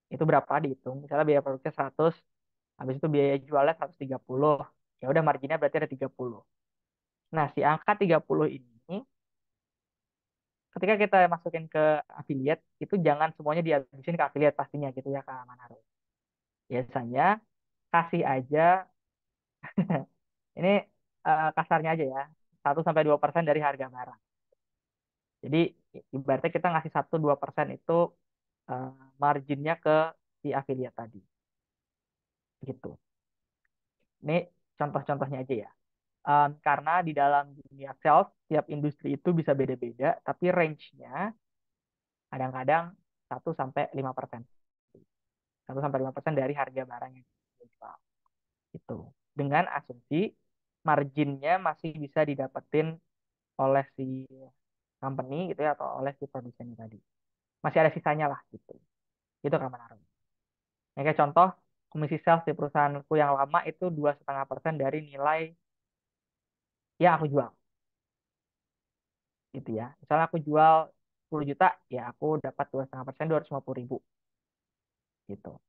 itu berapa dihitung. Misalnya biaya produksi 100, habis itu biaya jualnya 130. Ya udah marginnya berarti ada 30. Nah, si angka 30 ini ketika kita masukin ke affiliate itu jangan semuanya dihabisin ke affiliate pastinya gitu ya Kak Manaro. Biasanya kasih aja ini kasarnya aja ya 1-2% dari harga barang. Jadi ibaratnya kita ngasih 1-2% itu eh, marginnya ke si affiliate tadi gitu. Ini contoh-contohnya aja ya. Karena di dalam dunia sales tiap industri itu bisa beda-beda, tapi range-nya kadang-kadang 1-5%. 1-5% dari harga barang yang dijual. Itu. Dengan asumsi marginnya masih bisa didapetin oleh si company gitu ya atau oleh si produsennya tadi. Masih ada sisanya lah gitu. Itu kan menaruh. Ya, kayak contoh komisi sales di perusahaanku yang lama itu 2,5% dari nilai yang aku jual gitu ya. Misalnya aku jual 10 juta, ya aku dapat 2,5%, 250.000 gitu.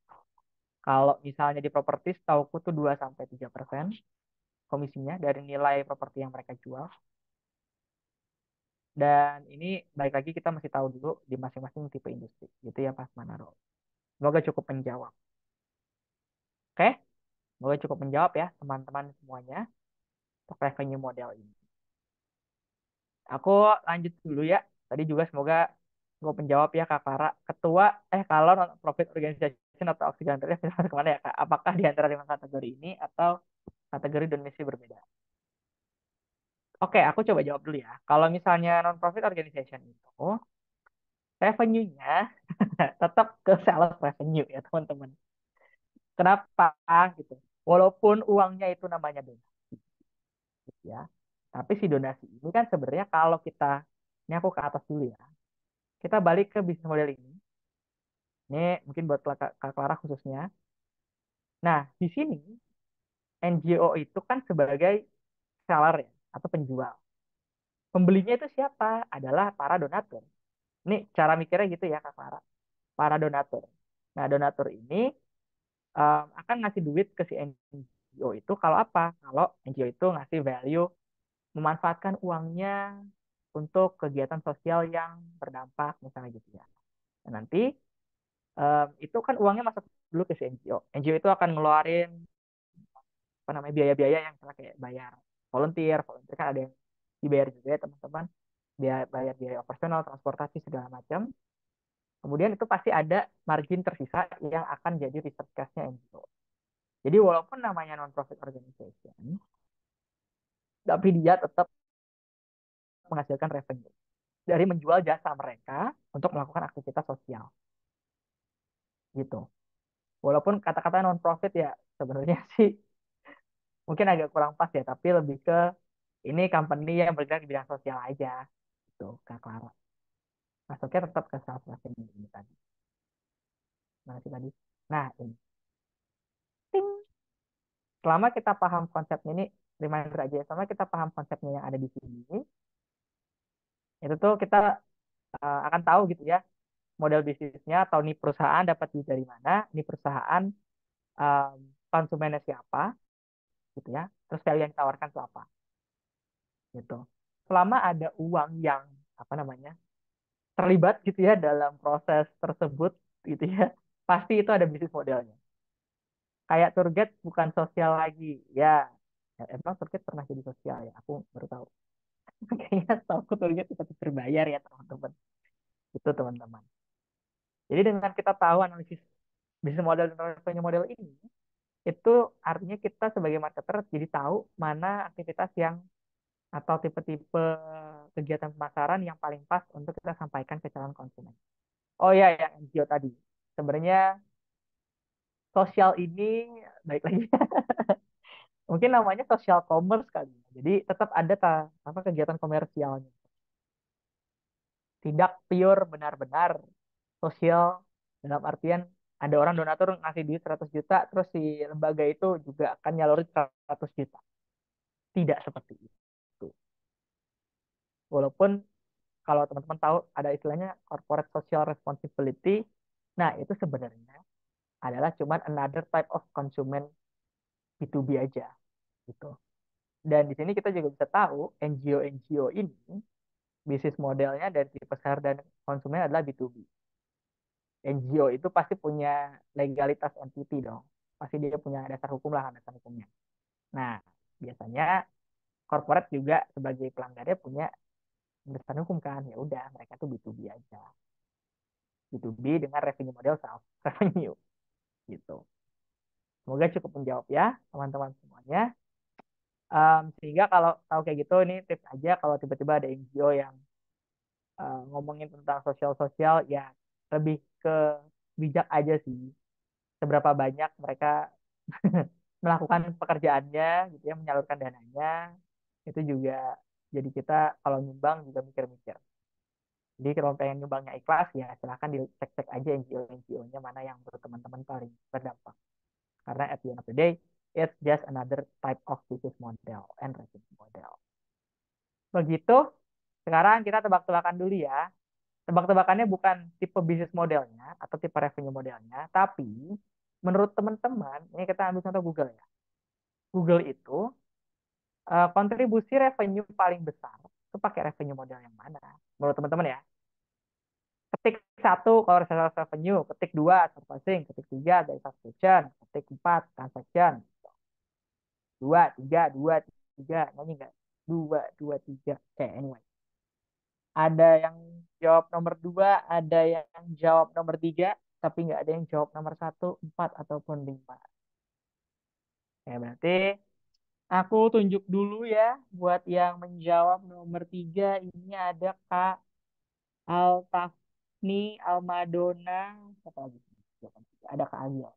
Kalau misalnya di properti, setauku tuh 2-3% komisinya dari nilai properti yang mereka jual. Dan ini baik lagi kita masih tahu dulu di masing-masing tipe industri gitu ya Pak Manaro. Semoga cukup menjawab. Oke, semoga cukup menjawab ya teman-teman semuanya untuk revenue model ini. Aku lanjut dulu ya. Tadi juga semoga cukup menjawab ya Kak Clara. Ketua, kalau non-profit organization atau auxiliary kemana ya Kak? Apakah di antara 5 kategori ini atau kategori donasi berbeda? Oke, aku coba jawab dulu ya. Kalau misalnya non-profit organization itu, revenue-nya tetap ke sales revenue ya teman-teman. Kenapa gitu? Walaupun uangnya itu namanya donasi, gitu ya. Tapi si donasi ini kan sebenarnya kalau kita, ini aku ke atas dulu ya. Kita balik ke bisnis model ini. Ini mungkin buat Kak Clara khususnya. Nah, di sini NGO itu kan sebagai seller ya, atau penjual. Pembelinya itu siapa? Adalah para donatur. Ini cara mikirnya gitu ya Kak Clara. Para donatur. Nah, donatur ini akan ngasih duit ke si NGO itu kalau apa? Kalau NGO itu ngasih value memanfaatkan uangnya untuk kegiatan sosial yang berdampak misalnya gitu ya. Dan nanti itu kan uangnya masuk dulu ke si NGO. NGO itu akan ngeluarin apa namanya biaya-biaya yang misalnya kayak bayar volunteer kan ada yang dibayar juga ya teman-teman. Dia bayar biaya operasional, transportasi segala macam. Kemudian itu pasti ada margin tersisa yang akan jadi research cash-nya NGO. Jadi walaupun namanya non-profit organization, tapi dia tetap menghasilkan revenue dari menjual jasa mereka untuk melakukan aktivitas sosial gitu. Walaupun kata-kata non-profit ya sebenarnya sih mungkin agak kurang pas ya, tapi lebih ke ini company yang bergerak di bidang sosial aja gitu, Kak Clara. Masuknya tetap ke self revenue ini tadi. Mana sih tadi? Nah, ini. Ting. Selama kita paham konsepnya ini, reminder aja, selama kita paham konsepnya yang ada di sini, itu tuh kita akan tahu gitu ya, model bisnisnya atau nih perusahaan dapat duit dari mana, nih perusahaan um, konsumennya siapa, gitu ya, terus value yang ditawarkan itu apa, gitu. Selama ada uang yang apa namanya terlibat gitu ya dalam proses tersebut, gitu ya, pasti itu ada bisnis modelnya. Kayak tour guide bukan sosial lagi, ya. Emang tour guide pernah jadi sosial ya? Aku baru tahu. Kayaknya tahu tour guide tetap berbayar ya teman-teman. Itu teman-teman. Jadi dengan kita tahu analisis bisnis model dan revenue model ini, itu artinya kita sebagai marketer jadi tahu mana aktivitas yang atau tipe-tipe kegiatan pemasaran yang paling pas untuk kita sampaikan ke calon konsumen. Oh ya, yang NGO tadi. Sebenarnya sosial ini baik lagi. Mungkin namanya social commerce kali ya. Jadi tetap ada apa kegiatan komersialnya. Tidak pure benar-benar sosial dalam artian ada orang donatur ngasih duit 100 juta terus si lembaga itu juga akan nyalurin 100 juta. Tidak seperti itu. Walaupun kalau teman-teman tahu ada istilahnya corporate social responsibility. Nah, itu sebenarnya adalah cuman another type of consumer B2B aja gitu. Dan di sini kita juga bisa tahu NGO-NGO ini bisnis modelnya dari pasar dan konsumen adalah B2B. NGO itu pasti punya legalitas entity dong. Pasti dia punya dasar hukum lah, dasar hukumnya. Nah, biasanya corporate juga sebagai pelanggannya punya dasar hukum kan. Ya udah, mereka tuh B2B aja. B2B dengan revenue model self revenue gitu. Semoga cukup menjawab ya teman-teman semuanya. Sehingga kalau tahu kayak gitu ini tips aja kalau tiba-tiba ada NGO yang ngomongin tentang sosial-sosial ya lebih ke bijak aja sih. Seberapa banyak mereka melakukan pekerjaannya gitu ya, menyalurkan dananya. Itu juga jadi kita kalau nyumbang juga mikir-mikir. Jadi kalau pengen nyumbangnya ikhlas ya silahkan dicek-cek aja NGO-NGO-nya mana yang menurut teman-teman paling berdampak. Karena at the end of the day, it's just another type of business model and revenue model. Begitu, sekarang kita tebak-tebakan dulu ya. Tebak-tebakannya bukan tipe bisnis modelnya atau tipe revenue modelnya, tapi menurut teman-teman, ini kita ambil contoh Google ya. Google itu kontribusi revenue paling besar itu pakai revenue model yang mana? Menurut teman-teman ya. Ketik satu kalau sales revenue, ketik dua advertising, ketik tiga dari subscription, ketik empat transaction, dua tiga, nyanyi nggak? Dua tiga. Anyway. Ada yang jawab nomor dua, ada yang jawab nomor tiga, tapi nggak ada yang jawab nomor satu, empat, ataupun lima. Ya, berarti aku tunjuk dulu ya buat yang menjawab nomor tiga. Ini ada Kak Altafni, Almadona, siapa lagi? Ada Kak Agil.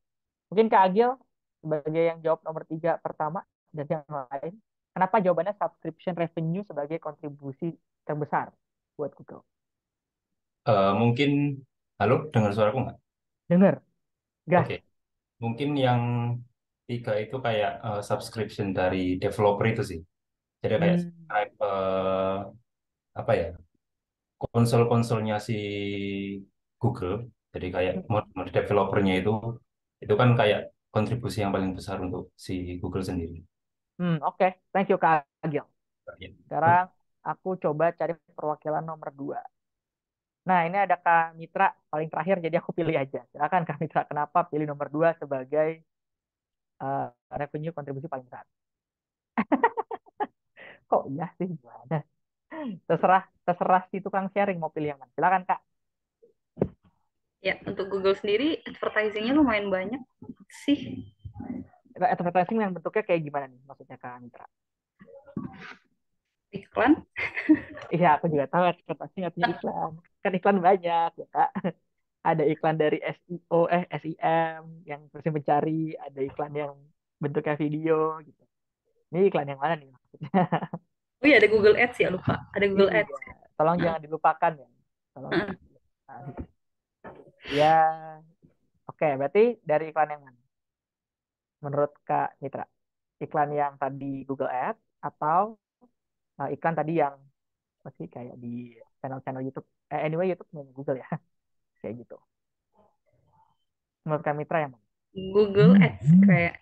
Mungkin Kak Agil sebagai yang jawab nomor tiga pertama dan yang lain. Kenapa jawabannya subscription revenue sebagai kontribusi terbesar buat Google? Mungkin, halo, dengar suaraku nggak? Dengar, gas. Oke, mungkin yang tiga itu kayak subscription dari developer itu sih. Jadi kayak Hmm. subscribe apa ya? konsol-konsolnya si Google, jadi kayak mod developernya itu kan kayak kontribusi yang paling besar untuk si Google sendiri. Oke. Thank you Kak Agil. Ya. Sekarang aku coba cari perwakilan nomor 2. Nah, ini ada Kak Mitra paling terakhir, jadi aku pilih aja. Silakan Kak Mitra, kenapa pilih nomor 2 sebagai eh, revenue kontribusi paling besar? Kok iya sih? Gimana? Terserah, terserah si tukang sharing mau pilih yang mana. Silakan Kak. Ya, untuk Google sendiri advertising-nya lumayan banyak sih. Advertising yang bentuknya kayak gimana nih maksudnya Kak Mitra? Iklan. Iya, aku juga tahu advertising artinya iklan. Kan iklan banyak ya Kak. Ada iklan dari SEO, SEM yang mesin pencari, ada iklan yang bentuknya video gitu. Ini iklan yang mana nih maksudnya? Oh iya, ada Google Ads ya, lupa. Ada Google Iya, Ads. tolong Nah, jangan dilupakan ya. Tolong nah. jangan dilupakan. Ya, oke. Berarti dari iklan yang mana? Menurut Kak Mitra, iklan yang tadi Google Ads atau iklan tadi yang masih kayak di channel-channel YouTube? Anyway, YouTube punya Google ya, kayak gitu. Menurut Kak Mitra yang mana? Google Ads kayak.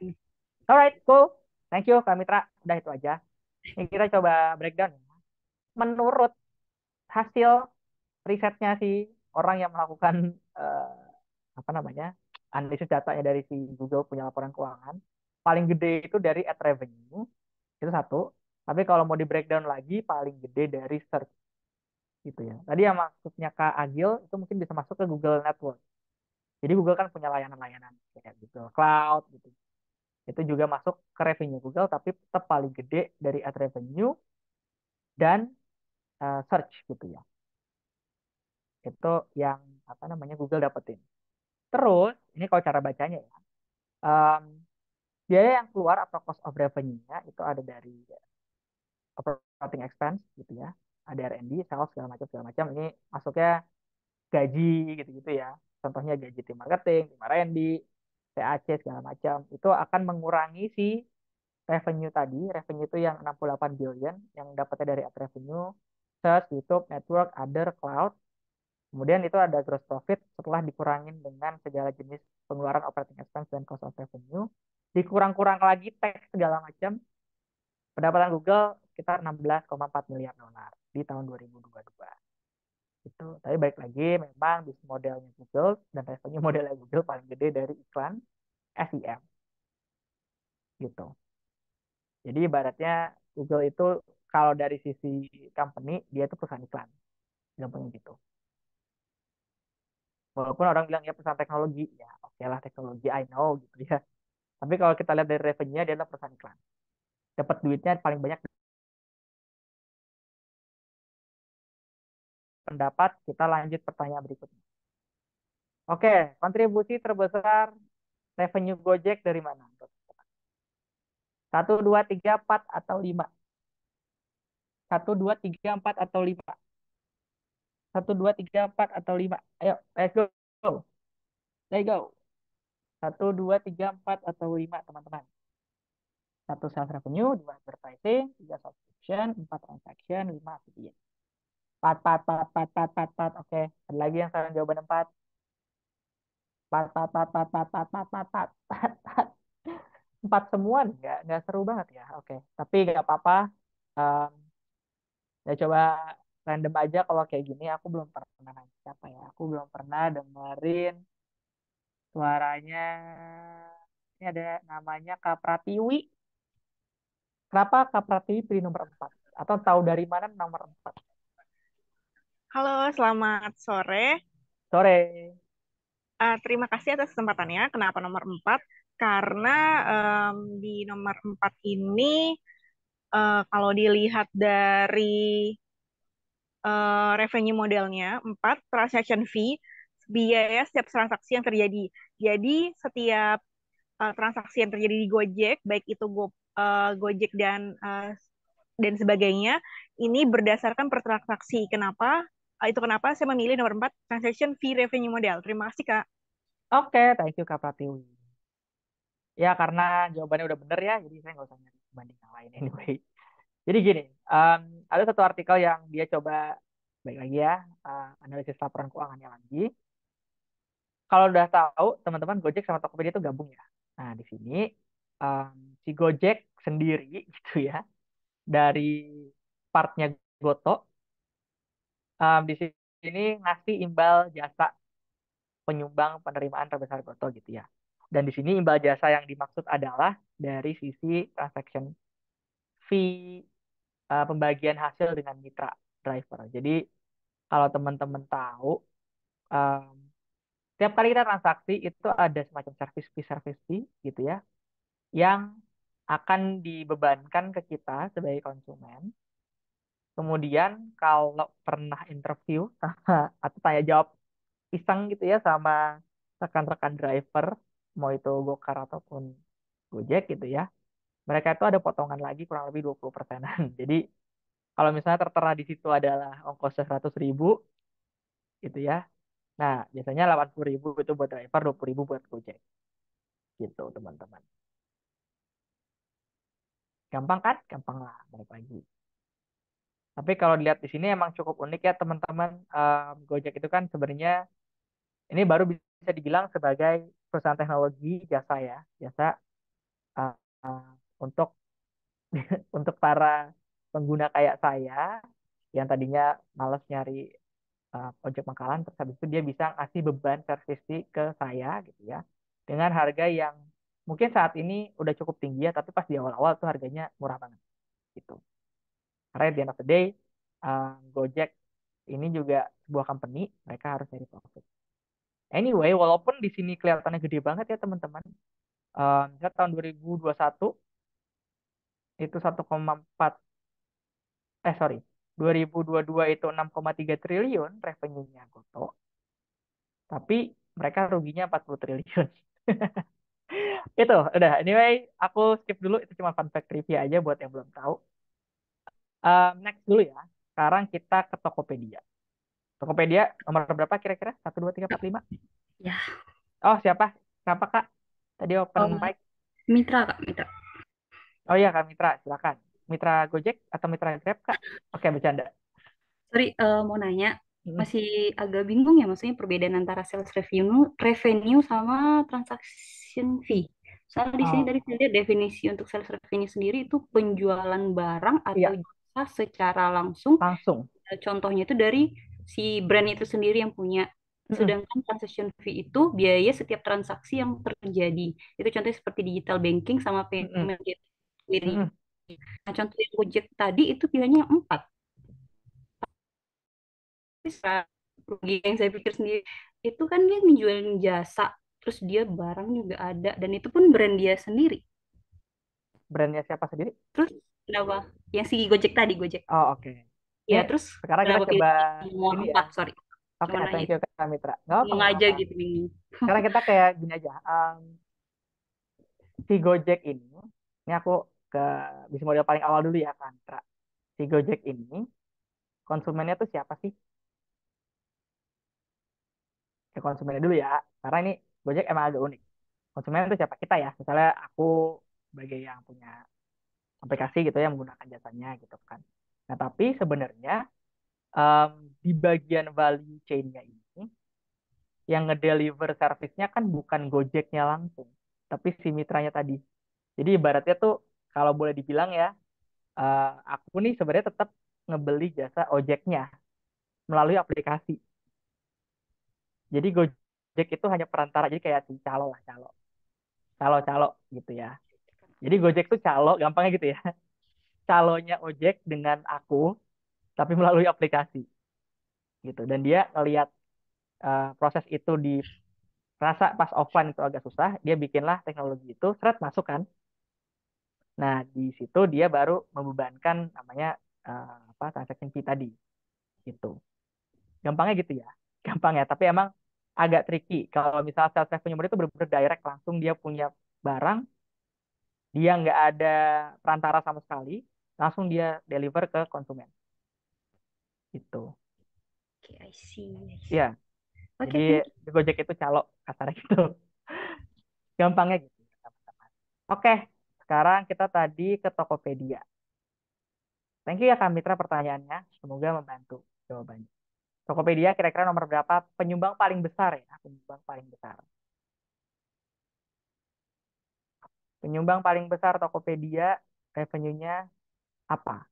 Alright, cool. Thank you Kak Mitra. Udah itu aja. Ini kita coba breakdown. Menurut hasil risetnya si orang yang melakukan apa namanya analisis datanya dari si Google punya laporan keuangan, paling gede itu dari ad revenue, itu satu. Tapi kalau mau di breakdown lagi, paling gede dari search gitu ya. Tadi yang maksudnya Kak Agil itu mungkin bisa masuk ke Google Network. Jadi Google kan punya layanan-layanan kayak Google Cloud gitu. Itu juga masuk ke revenue Google, tapi tetap paling gede dari ad revenue dan search gitu ya. Itu yang apa namanya Google dapetin. Terus ini kalau cara bacanya ya, em, biaya yang keluar atau cost of revenue-nya itu ada dari operating expense gitu ya, ada R&D, sales segala macam. Ini masuknya gaji gitu-gitu ya. Contohnya gaji tim marketing, tim R&D, TAC segala macam. Itu akan mengurangi si revenue tadi. Revenue itu yang 68 billion yang dapatnya dari ad revenue, search, YouTube, network, other, cloud. Kemudian itu ada gross profit setelah dikurangin dengan segala jenis pengeluaran operating expense dan cost of revenue. Dikurang-kurang lagi tax segala macam. Pendapatan Google sekitar 16,4 miliar dolar di tahun 2022. Itu. Tapi baik lagi, memang bisnis modelnya Google dan revenue modelnya Google paling gede dari iklan SEM. Gitu. Jadi ibaratnya Google itu kalau dari sisi company, dia itu perusahaan iklan. Gampangnya gitu. Walaupun orang bilang ya perusahaan teknologi, ya oke lah teknologi, I know gitu ya. Tapi kalau kita lihat dari revenue-nya, dia adalah perusahaan iklan. Dapat duitnya paling banyak pendapat. Kita lanjut pertanyaan berikutnya. Oke, kontribusi terbesar revenue Gojek dari mana? 1, 2, 3, 4, atau 5? 1, 2, 3, 4, atau 5? 1, 2, 3, 4, atau 5? Ayo, let's go. Let's go. 1, 2, 3, 4, atau 5, teman-teman. 1, sales revenue, 2, advertising, 3, subscription, 4, transaction, 5, affiliate. 4, 4, 4, 4, 4, 4, 4. Oke, ada lagi yang saran jawaban 4. 4, 4, 4, 4, 4, 4, 4, 4, 4, 4. 4 semua nih, nggak seru banget ya. Oke, tapi nggak apa-apa. Um, Ya coba random aja kalau kayak gini. Aku belum pernah nanya siapa ya. Aku belum pernah dengerin suaranya. Ini ada namanya Kak Pratiwi. Kenapa Kak Pratiwi pilih nomor 4? Atau tahu dari mana nomor 4? Halo, selamat sore. Sore. Terima kasih atas kesempatannya. Kenapa nomor 4? Karena di nomor 4 ini, kalau dilihat dari revenue modelnya, 4, transaction fee, biaya setiap transaksi yang terjadi. Jadi, setiap transaksi yang terjadi di Gojek, baik itu Gojek dan sebagainya, ini berdasarkan per transaksi. Kenapa? Itu kenapa saya memilih nomor 4, transaction fee revenue model. Terima kasih, Kak. Oke, thank you Kak Pratiwi. Ya karena jawabannya udah bener ya, jadi saya nggak usah nyari banding yang lain anyway. Jadi gini, ada satu artikel yang dia coba baik lagi ya, analisis laporan keuangannya lagi. Kalau udah tahu, teman-teman Gojek sama Tokopedia itu gabung ya. Nah, di sini si Gojek sendiri gitu ya, dari partnya Goto, di sini ngasih imbal jasa penyumbang penerimaan terbesar Goto gitu ya. Dan di sini imbal jasa yang dimaksud adalah dari sisi transaction fee, pembagian hasil dengan mitra driver. Jadi kalau teman-teman tahu, um, tiap kali kita transaksi itu ada semacam service fee gitu ya, yang akan dibebankan ke kita sebagai konsumen. Kemudian kalau pernah interview atau tanya jawab iseng gitu ya sama rekan-rekan driver, mau itu Gokar ataupun Gojek gitu ya, mereka itu ada potongan lagi kurang lebih 20%-an. Jadi kalau misalnya tertera di situ adalah ongkosnya 100.000 gitu ya, nah biasanya 80.000 itu buat driver, 20.000 buat Gojek gitu teman-teman. Gampang kan? Gampang lah, balik lagi. Tapi kalau dilihat di sini emang cukup unik ya teman-teman. Gojek itu kan sebenarnya ini baru bisa dibilang sebagai perusahaan teknologi jasa ya, jasa uh, uh, untuk untuk para pengguna kayak saya yang tadinya males nyari ojek pangkalan, terus habis itu dia bisa ngasih beban service fee ke saya gitu ya, dengan harga yang mungkin saat ini udah cukup tinggi ya, tapi pas di awal-awal tuh harganya murah banget gitu. Karena at the end of the day, Gojek ini juga sebuah company, mereka harus nyari profit. Anyway, walaupun di sini kelihatannya gede banget ya teman-teman. Misalnya tahun 2021 itu 1,4, sorry, 2022 itu 6,3 triliun revenue-nya Goto. Tapi mereka ruginya 40 triliun. Itu udah. Anyway, aku skip dulu. Itu cuma fun fact trivia aja buat yang belum tahu. Next dulu ya. Sekarang kita ke Tokopedia. Tokopedia nomor berapa kira-kira? 1, 2, 3, 4, 5. Ya, Oh, siapa? Siapa, Kak? Tadi open mic. Mitra, Kak, Mitra. Oh iya, Kak Mitra. Silakan. Mitra Gojek atau Mitra Grab, Kak? Oke, bercanda. Sorry, mau nanya, Mm-mm. masih agak bingung ya, maksudnya perbedaan antara sales revenue sama transaction fee. Soalnya di sini Oh, dari saya lihat definisi untuk sales revenue sendiri itu penjualan barang atau iya, jasa secara langsung. langsung. Contohnya itu dari si brand itu sendiri yang punya. Mm-mm. Sedangkan transaction fee itu biaya setiap transaksi yang terjadi. Itu contohnya seperti digital banking sama Mm-mm. payment gateway. Mm-mm. Nah, contoh yang Gojek tadi itu pilihannya 4. Rugi yang saya pikir sendiri itu kan dia menjualin jasa, terus dia barang juga ada, dan itu pun brand dia sendiri. Brandnya siapa sendiri? Terus kenapa yang si Gojek tadi, Gojek Oh, oke. ya, Nih, terus sekarang kita kenapa coba pilih nomor ini ya. 4? Sorry, Oke, cuma nanya thank itu, you Kak Mitra. Nggak apa, ngomong nggak aja apa. gitu, bingung. Sekarang kita kayak gini aja. Si Gojek ini aku ke bisnis model paling awal dulu ya, Kak Mitra. Si Gojek ini, konsumennya tuh siapa sih? Ke konsumennya dulu ya. Karena ini Gojek emang agak unik. Konsumen itu siapa? Kita ya. Misalnya aku sebagai yang punya aplikasi gitu ya, menggunakan jasanya gitu kan. Nah, tapi sebenarnya em, di bagian value chain-nya ini, yang ngedeliver service-nya kan bukan Gojeknya langsung, tapi si mitranya tadi. Jadi ibaratnya tuh kalau boleh dibilang ya, aku nih sebenarnya tetap ngebeli jasa ojeknya melalui aplikasi. Jadi Gojek itu hanya perantara, jadi kayak si calo lah, calo gitu ya. Jadi Gojek tuh calo, gampangnya gitu ya. Calonya ojek dengan aku, tapi melalui aplikasi gitu. Dan dia ngelihat proses itu dirasa pas offline itu agak susah, dia bikinlah teknologi itu, seret masuk kan. Nah, di situ dia baru membebankan namanya apa, transaction fee tadi gitu. Gampangnya gitu ya. Gampang ya, tapi emang agak tricky. Kalau misalnya sales revenue itu benar-benar direct, langsung dia punya barang, dia nggak ada perantara sama sekali, langsung dia deliver ke konsumen. Gitu. Oke, I see. Ya, Oke, jadi thank you. di Gojek itu calo kasarnya gitu. Gampangnya gitu, teman-teman. Oke, sekarang kita tadi ke Tokopedia. Thank you ya Kak Mitra pertanyaannya. Semoga membantu. jawabannya. Tokopedia kira-kira nomor berapa penyumbang paling besar ya? Penyumbang paling besar. Penyumbang paling besar Tokopedia revenue-nya apa?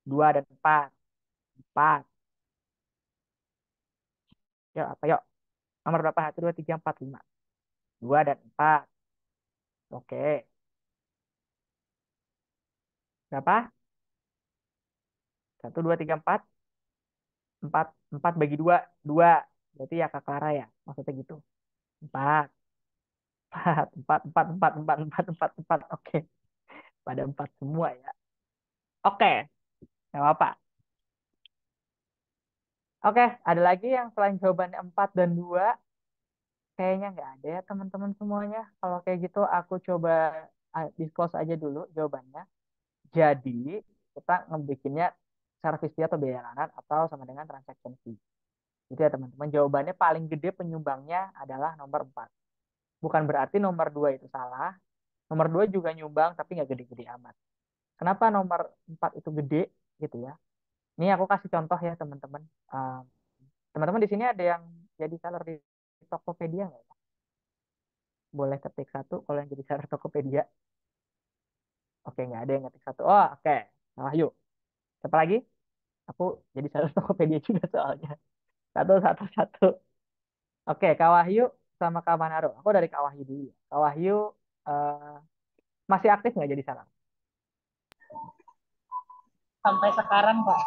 2 dan 4. 4. Yuk, apa yuk? Nomor berapa? 1, 2, 3, 4, 5. 2 dan 4. Oke. Berapa? 1, 2, 3, 4. 4. 4 bagi 2. 2. Berarti ya Kak Clara ya? Maksudnya gitu. 4. 4. 4, 4, 4, 4, 4, 4, 4. Oke. Pada 4 semua ya. Oke. Nggak apa-apa. Oke. Ada lagi yang selain jawabannya 4 dan 2? Kayaknya nggak ada ya teman-teman semuanya. Kalau kayak gitu aku coba disclose aja dulu jawabannya. Jadi kita ngebikinnya service fee atau bayaran atau sama dengan transaction fee. Gitu ya teman-teman. Jawabannya paling gede penyumbangnya adalah nomor 4. Bukan berarti nomor 2 itu salah. Nomor 2 juga nyumbang tapi nggak gede-gede amat. Kenapa nomor 4 itu gede gitu ya? Ini aku kasih contoh ya teman-teman. Teman-teman di sini ada yang jadi seller di Tokopedia nggak ya? Boleh ketik satu kalau yang jadi seller Tokopedia. Oke, nggak ada yang ngetik satu. Oh, oke. Nah, yuk. Siapa lagi? Aku jadi seller Tokopedia juga soalnya. Satu, satu, satu. Oke, Kak Wahyu sama Kak Manaro. Aku dari Kak Wahyu dulu ya. Kak Wahyu eh, masih aktif nggak jadi seller? Sampai sekarang Pak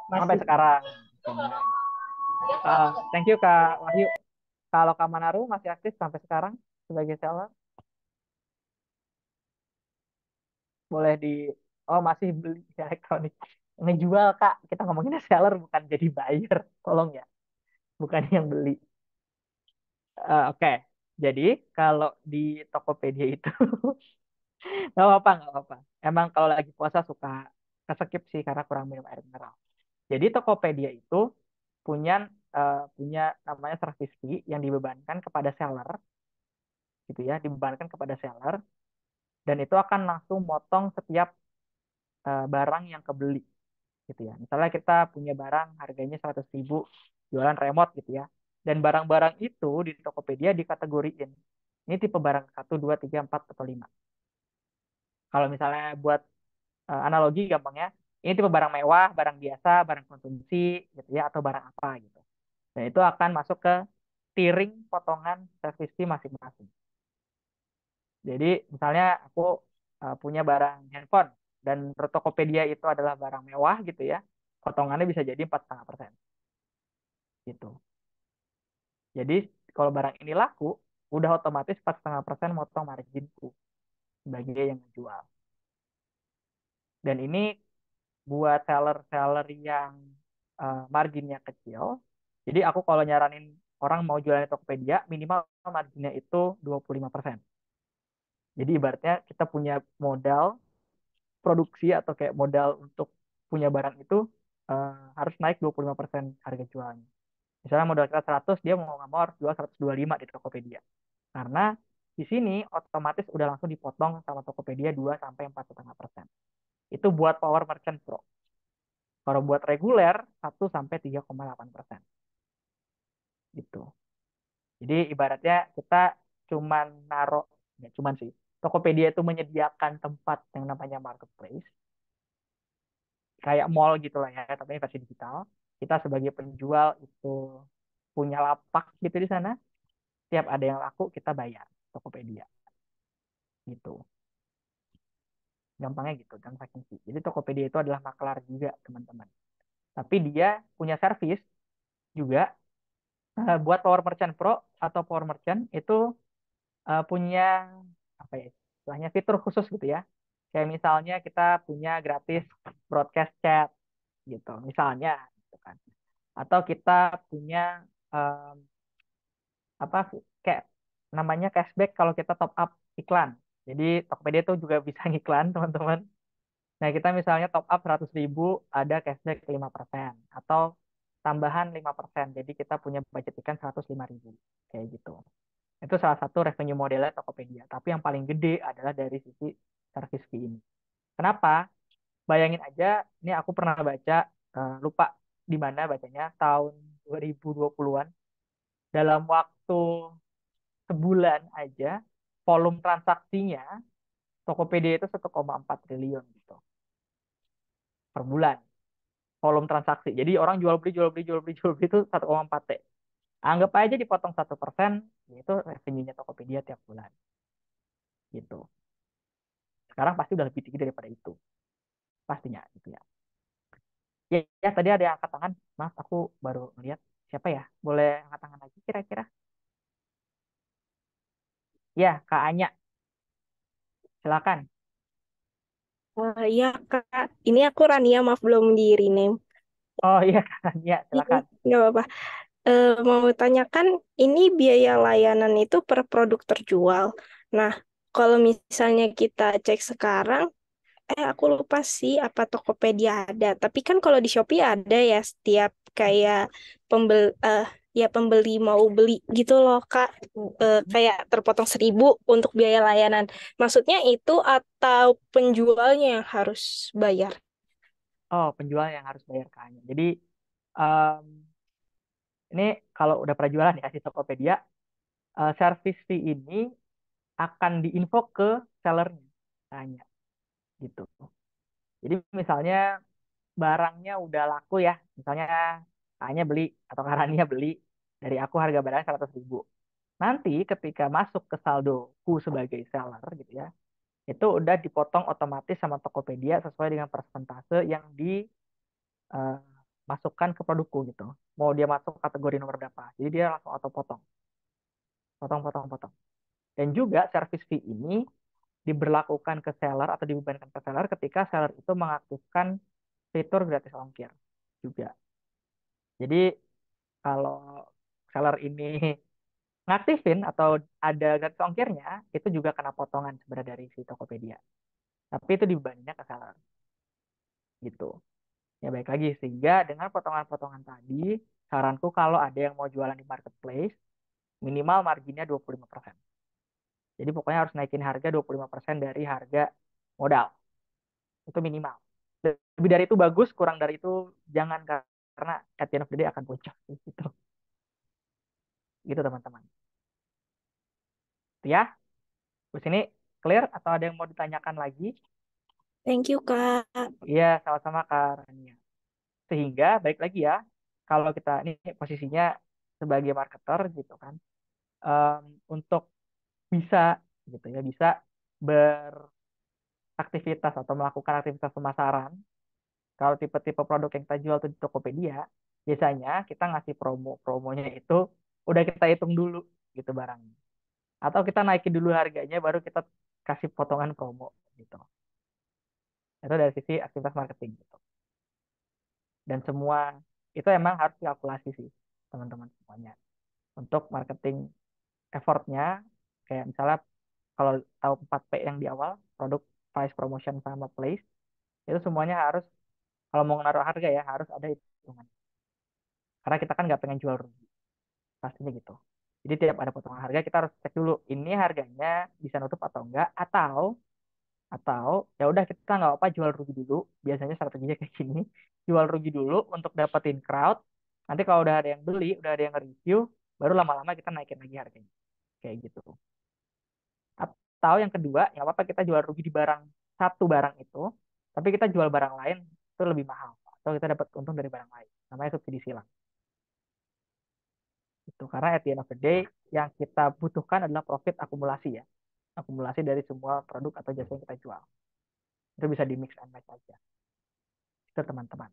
Sampai masih. sekarang. Oke, nice. Thank you Kak Wahyu. Kalau Kak Manaru masih aktif sampai sekarang sebagai seller? Boleh di... Oh, masih beli elektronik. Ngejual, Kak. Kita ngomonginnya seller, bukan jadi buyer. Tolong ya. Bukan yang beli. Oke. Jadi, kalau di Tokopedia itu, nggak apa-apa, nggak apa-apa. Emang kalau lagi puasa suka keskip sih, karena kurang minum air mineral. Jadi, Tokopedia itu punya punya namanya service fee yang dibebankan kepada seller, gitu ya, dibebankan kepada seller, dan itu akan langsung motong setiap barang yang kebeli gitu ya. Misalnya kita punya barang harganya 100.000 jualan remote gitu ya. Dan barang-barang itu di Tokopedia dikategoriin. Ini tipe barang 1, 2, 3, 4 atau 5. Kalau misalnya buat analogi gampangnya, ini tipe barang mewah, barang biasa, barang konsumsi gitu ya, atau barang apa gitu. Dan itu akan masuk ke tiering potongan service fee masing-masing. Jadi misalnya aku punya barang handphone dan menurut Tokopedia itu adalah barang mewah gitu ya, potongannya bisa jadi 4,5% gitu. Jadi kalau barang ini laku, udah otomatis 4,5% motong marginku sebagai yang menjual. Dan ini buat seller-seller yang marginnya kecil. Jadi aku kalau nyaranin orang mau jualan di Tokopedia, minimal marginnya itu 25%. Jadi ibaratnya kita punya modal produksi atau kayak modal untuk punya barang itu harus naik 25% harga jualnya. Misalnya modal kita 100, dia mau nggak mau harus jual 125 di Tokopedia. Karena di sini otomatis udah langsung dipotong sama Tokopedia 2 sampai 4,5%. Itu buat Power Merchant Pro. Kalau buat reguler 1 sampai 3,8%. Gitu. Jadi ibaratnya kita cuman naruh, ya cuman sih, Tokopedia itu menyediakan tempat yang namanya marketplace, kayak mall gitu lah ya, tapi versi digital. Kita sebagai penjual itu punya lapak gitu di sana. Tiap ada yang laku kita bayar Tokopedia gitu. Gampangnya gitu, transaction fee. Jadi Tokopedia itu adalah makelar juga, teman-teman. Tapi dia punya service juga buat Power Merchant Pro atau Power Merchant itu punya apa ya? Istilahnya fitur khusus gitu ya. Kayak misalnya kita punya gratis broadcast chat gitu, misalnya gitu kan. Atau kita punya em, apa kayak namanya cashback kalau kita top up iklan. Jadi Tokopedia itu juga bisa ngiklan, teman-teman. Nah, kita misalnya top up 100.000 ada cashback 5% atau tambahan 5%. Jadi kita punya budget ikan 105.000 kayak gitu. Itu salah satu revenue modelnya Tokopedia. Tapi yang paling gede adalah dari sisi service fee ini. Kenapa? Bayangin aja, ini aku pernah baca, lupa di mana bacanya tahun 2020-an dalam waktu sebulan aja volume transaksinya Tokopedia itu 1,4 triliun gitu per bulan volume transaksi. Jadi orang jual beli jual beli jual beli jual beli itu 1,4 T. Anggap aja dipotong 1%, yaitu revenue-nya Tokopedia tiap bulan. Gitu. Sekarang pasti udah lebih tinggi daripada itu. Pastinya gitu ya. Ya, tadi ada yang angkat tangan. Maaf, aku baru melihat. Siapa ya? Boleh angkat tangan lagi kira-kira? Ya, Kak Anya. Silakan. Iya, Kak. Ini aku Rania, maaf belum di rename. Oh iya, Kak Anya. Ini Silakan. nggak apa-apa. Mau tanyakan, ini biaya layanan itu per produk terjual. Nah, kalau misalnya kita cek sekarang, aku lupa sih apa Tokopedia ada. Tapi kan kalau di Shopee ada ya setiap kayak pembeli, ya pembeli mau beli gitu loh Kak. Kayak terpotong 1.000 untuk biaya layanan. Maksudnya itu atau penjualnya yang harus bayar? Oh, penjual yang harus bayar Kak Anya. Jadi, em, ini kalau udah pernah jualan ya di Tokopedia, service fee ini akan diinfo ke sellernya, Kak Anya. Gitu. Jadi misalnya barangnya udah laku ya, misalnya Kak beli atau Karania beli dari aku harga barangnya 100.000. Nanti ketika masuk ke saldoku sebagai seller gitu ya, itu udah dipotong otomatis sama Tokopedia sesuai dengan persentase yang dimasukkan ke produkku gitu. Mau dia masuk kategori nomor berapa. Jadi dia langsung auto potong. Potong, potong, potong. Dan juga service fee ini diberlakukan ke seller atau dibebankan ke seller ketika seller itu mengaktifkan fitur gratis ongkir juga. Jadi kalau seller ini ngaktifin atau ada gratis ongkirnya, itu juga kena potongan sebenarnya dari si Tokopedia. Tapi itu dibebaninnya ke seller gitu. Ya baik lagi, sehingga dengan potongan-potongan tadi, saranku kalau ada yang mau jualan di marketplace, minimal marginnya 25%. Jadi pokoknya harus naikin harga 25% dari harga modal. Itu minimal. Lebih dari itu bagus, kurang dari itu jangan, karena at the end of the day akan puncak gitu. Gitu teman-teman. Ya, terus ini clear atau ada yang mau ditanyakan lagi? Thank you, Kak. Iya, sama-sama Kak Rania. Sehingga baik lagi ya, kalau kita ini posisinya sebagai marketer gitu kan, em, untuk bisa gitu ya, bisa beraktivitas atau melakukan aktivitas pemasaran. Kalau tipe-tipe produk yang kita jual tuh di Tokopedia, biasanya kita ngasih promonya itu udah kita hitung dulu gitu barangnya. Atau kita naikin dulu harganya, baru kita kasih potongan promo gitu. Itu dari sisi aktivitas marketing gitu. Dan semua itu emang harus dikalkulasi sih teman-teman semuanya. Untuk marketing effortnya, kayak misalnya kalau tahu 4P yang di awal, produk, price, promotion, sama place, itu semuanya harus, kalau mau naruh harga ya, harus ada hitungan. Karena kita kan nggak pengen jual rugi, pastinya gitu. Jadi tiap ada potongan harga, kita harus cek dulu, ini harganya bisa nutup atau enggak, atau ya udah kita nggak apa jual rugi dulu, biasanya strateginya kayak gini, jual rugi dulu untuk dapetin crowd, nanti kalau udah ada yang beli, udah ada yang review, baru lama-lama kita naikin lagi harganya kayak gitu. Atau yang kedua, nggak apa-apa kita jual rugi di satu barang itu, tapi kita jual barang lain itu lebih mahal, atau kita dapat untung dari barang lain, namanya subsidi silang. Itu karena at the end of the day yang kita butuhkan adalah profit akumulasi ya, akumulasi dari semua produk atau jasa yang kita jual. Itu bisa di mix and match aja. Itu teman-teman.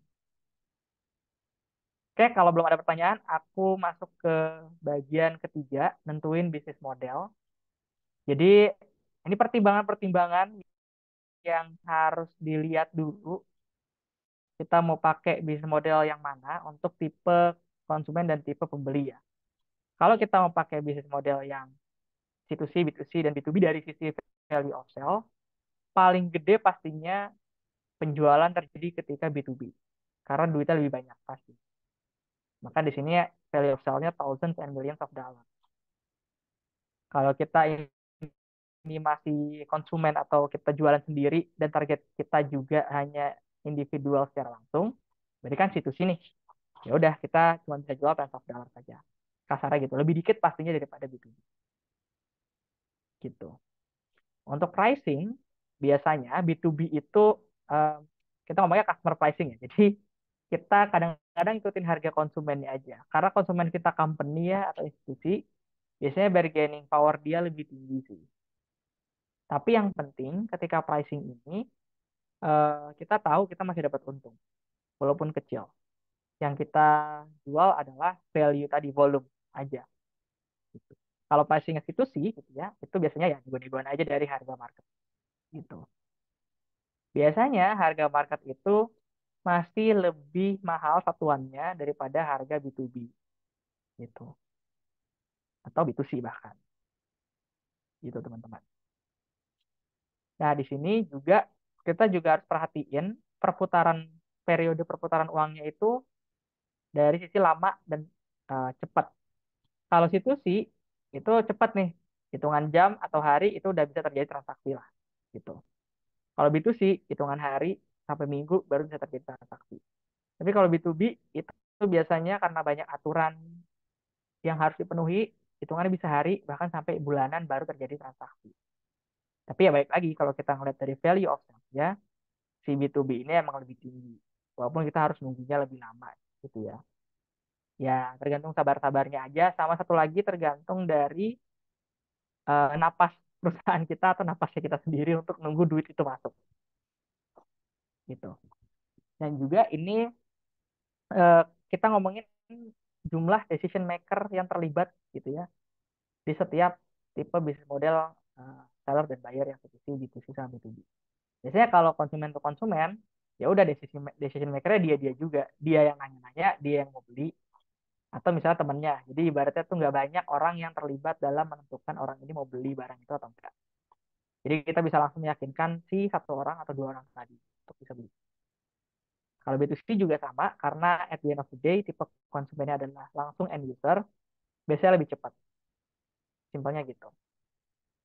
Oke, kalau belum ada pertanyaan, aku masuk ke bagian ketiga, nentuin bisnis model. Jadi, ini pertimbangan-pertimbangan yang harus dilihat dulu. Kita mau pakai bisnis model yang mana untuk tipe konsumen dan tipe pembeli ya. Kalau kita mau pakai bisnis model yang C2C, B2C, dan B2B dari sisi value of sale, paling gede pastinya penjualan terjadi ketika B2B. Karena duitnya lebih banyak pasti. Maka di sini value of sale-nya thousands and millions of dollars. Kalau kita ini masih konsumen atau kita jualan sendiri dan target kita juga hanya individual secara langsung, berarti kan situ sini Ya udah kita cuma bisa jual tens of dollar saja. Kasarnya gitu. Lebih dikit pastinya daripada B2B. Gitu. Untuk pricing, biasanya B2B itu eh, kita ngomongnya customer pricing ya. Jadi kita kadang-kadang ikutin harga konsumennya aja. Karena konsumen kita company ya atau institusi, biasanya bargaining power dia lebih tinggi sih. Tapi yang penting ketika pricing ini, kita tahu kita masih dapat untung, walaupun kecil. Yang kita jual adalah value tadi, volume aja. Gitu. Kalau pricing institusi gitu ya, itu biasanya ya nego-negoan aja dari harga market gitu. Biasanya harga market itu masih lebih mahal satuannya daripada harga B2B gitu atau B2C bahkan gitu teman-teman. Nah, di sini juga kita juga harus perhatiin perputaran periode perputaran uangnya itu dari sisi lama dan cepat. Kalau situsi itu cepat nih, hitungan jam atau hari itu udah bisa terjadi transaksi lah gitu. Kalau B2C hitungan hari sampai minggu baru bisa terjadi transaksi. Tapi kalau B2B itu biasanya karena banyak aturan yang harus dipenuhi, hitungannya bisa hari bahkan sampai bulanan baru terjadi transaksi. Tapi ya baik lagi kalau kita ngeliat dari value of sales ya, si B2B ini emang lebih tinggi. Walaupun kita harus nunggunya lebih lama gitu ya. Ya tergantung sabar-sabarnya aja. Sama satu lagi tergantung dari napas perusahaan kita atau napasnya kita sendiri untuk nunggu duit itu masuk gitu. Dan juga ini eh, kita ngomongin jumlah decision maker yang terlibat gitu ya di setiap tipe bisnis model seller dan buyer yang seperti B2C sama B2B. Biasanya kalau konsumen ke konsumen, ya udah decision makernya dia juga, dia yang nanya-nanya, dia yang mau beli, atau misalnya temennya. Jadi ibaratnya tuh nggak banyak orang yang terlibat dalam menentukan orang ini mau beli barang itu atau enggak. Jadi kita bisa langsung meyakinkan si satu orang atau dua orang tadi untuk bisa beli. Kalau B2C juga sama, karena at the end of the day, tipe konsumennya adalah langsung end user, biasanya lebih cepat. Simpelnya gitu.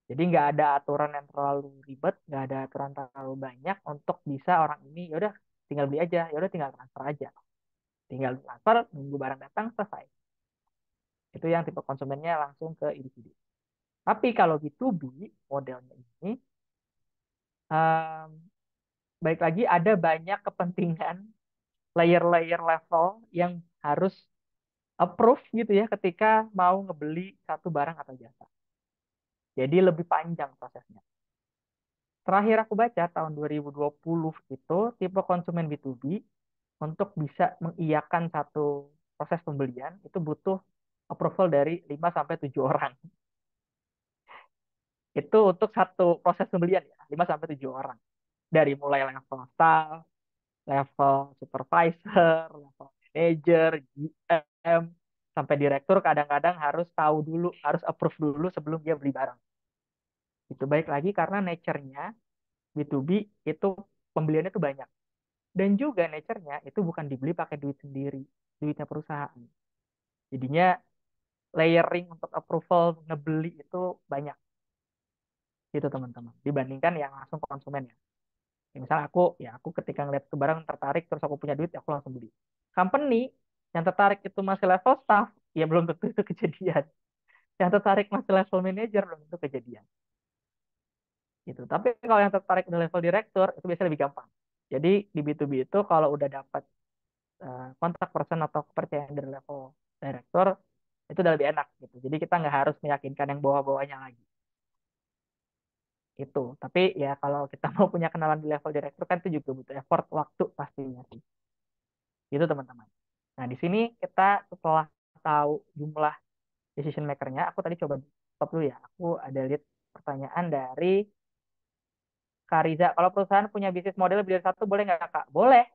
Jadi nggak ada aturan yang terlalu ribet, nggak ada aturan terlalu banyak untuk bisa orang ini, ya udah tinggal beli aja, ya udah tinggal transfer aja. Tinggal transfer, nunggu barang datang, selesai. Itu yang tipe konsumennya langsung ke individu. Tapi kalau B2B modelnya ini, um, baik lagi ada banyak kepentingan layer-layer level yang harus approve gitu ya ketika mau ngebeli satu barang atau jasa. Jadi lebih panjang prosesnya. Terakhir aku baca tahun 2020 itu tipe konsumen B2B untuk bisa mengiyakan satu proses pembelian itu butuh approval dari 5 sampai 7 orang. Itu untuk satu proses pembelian ya, 5 sampai 7 orang. Dari mulai level staff, level supervisor, level manager, GM, sampai direktur kadang-kadang harus tahu dulu, harus approve dulu sebelum dia beli barang. Itu baik lagi karena nature-nya B2B itu pembeliannya itu banyak. Dan juga nature-nya itu bukan dibeli pakai duit sendiri, duitnya perusahaan. Jadinya layering untuk approval ngebeli itu banyak gitu teman-teman. Dibandingkan yang langsung konsumen ya. Misalnya aku ketika ngeliat itu barang tertarik terus aku punya duit, aku langsung beli. Company yang tertarik itu masih level staff, ya belum tentu itu kejadian. Yang tertarik masih level manager belum tentu kejadian. Gitu. Tapi kalau yang tertarik di level direktur itu biasanya lebih gampang. Jadi di B2B itu kalau udah dapat kontak person atau kepercayaan dari level direktur itu udah lebih enak gitu. Jadi kita nggak harus meyakinkan yang bawah-bawahnya lagi. Itu. Tapi ya kalau kita mau punya kenalan di level direktur kan itu juga butuh effort, waktu pastinya sih. Itu teman-teman. Nah, di sini kita setelah tahu jumlah decision maker-nya, aku tadi coba stop dulu ya. Aku ada lihat pertanyaan dari Kak Riza. Kalau perusahaan punya bisnis model lebih dari satu, boleh nggak Kak? Boleh,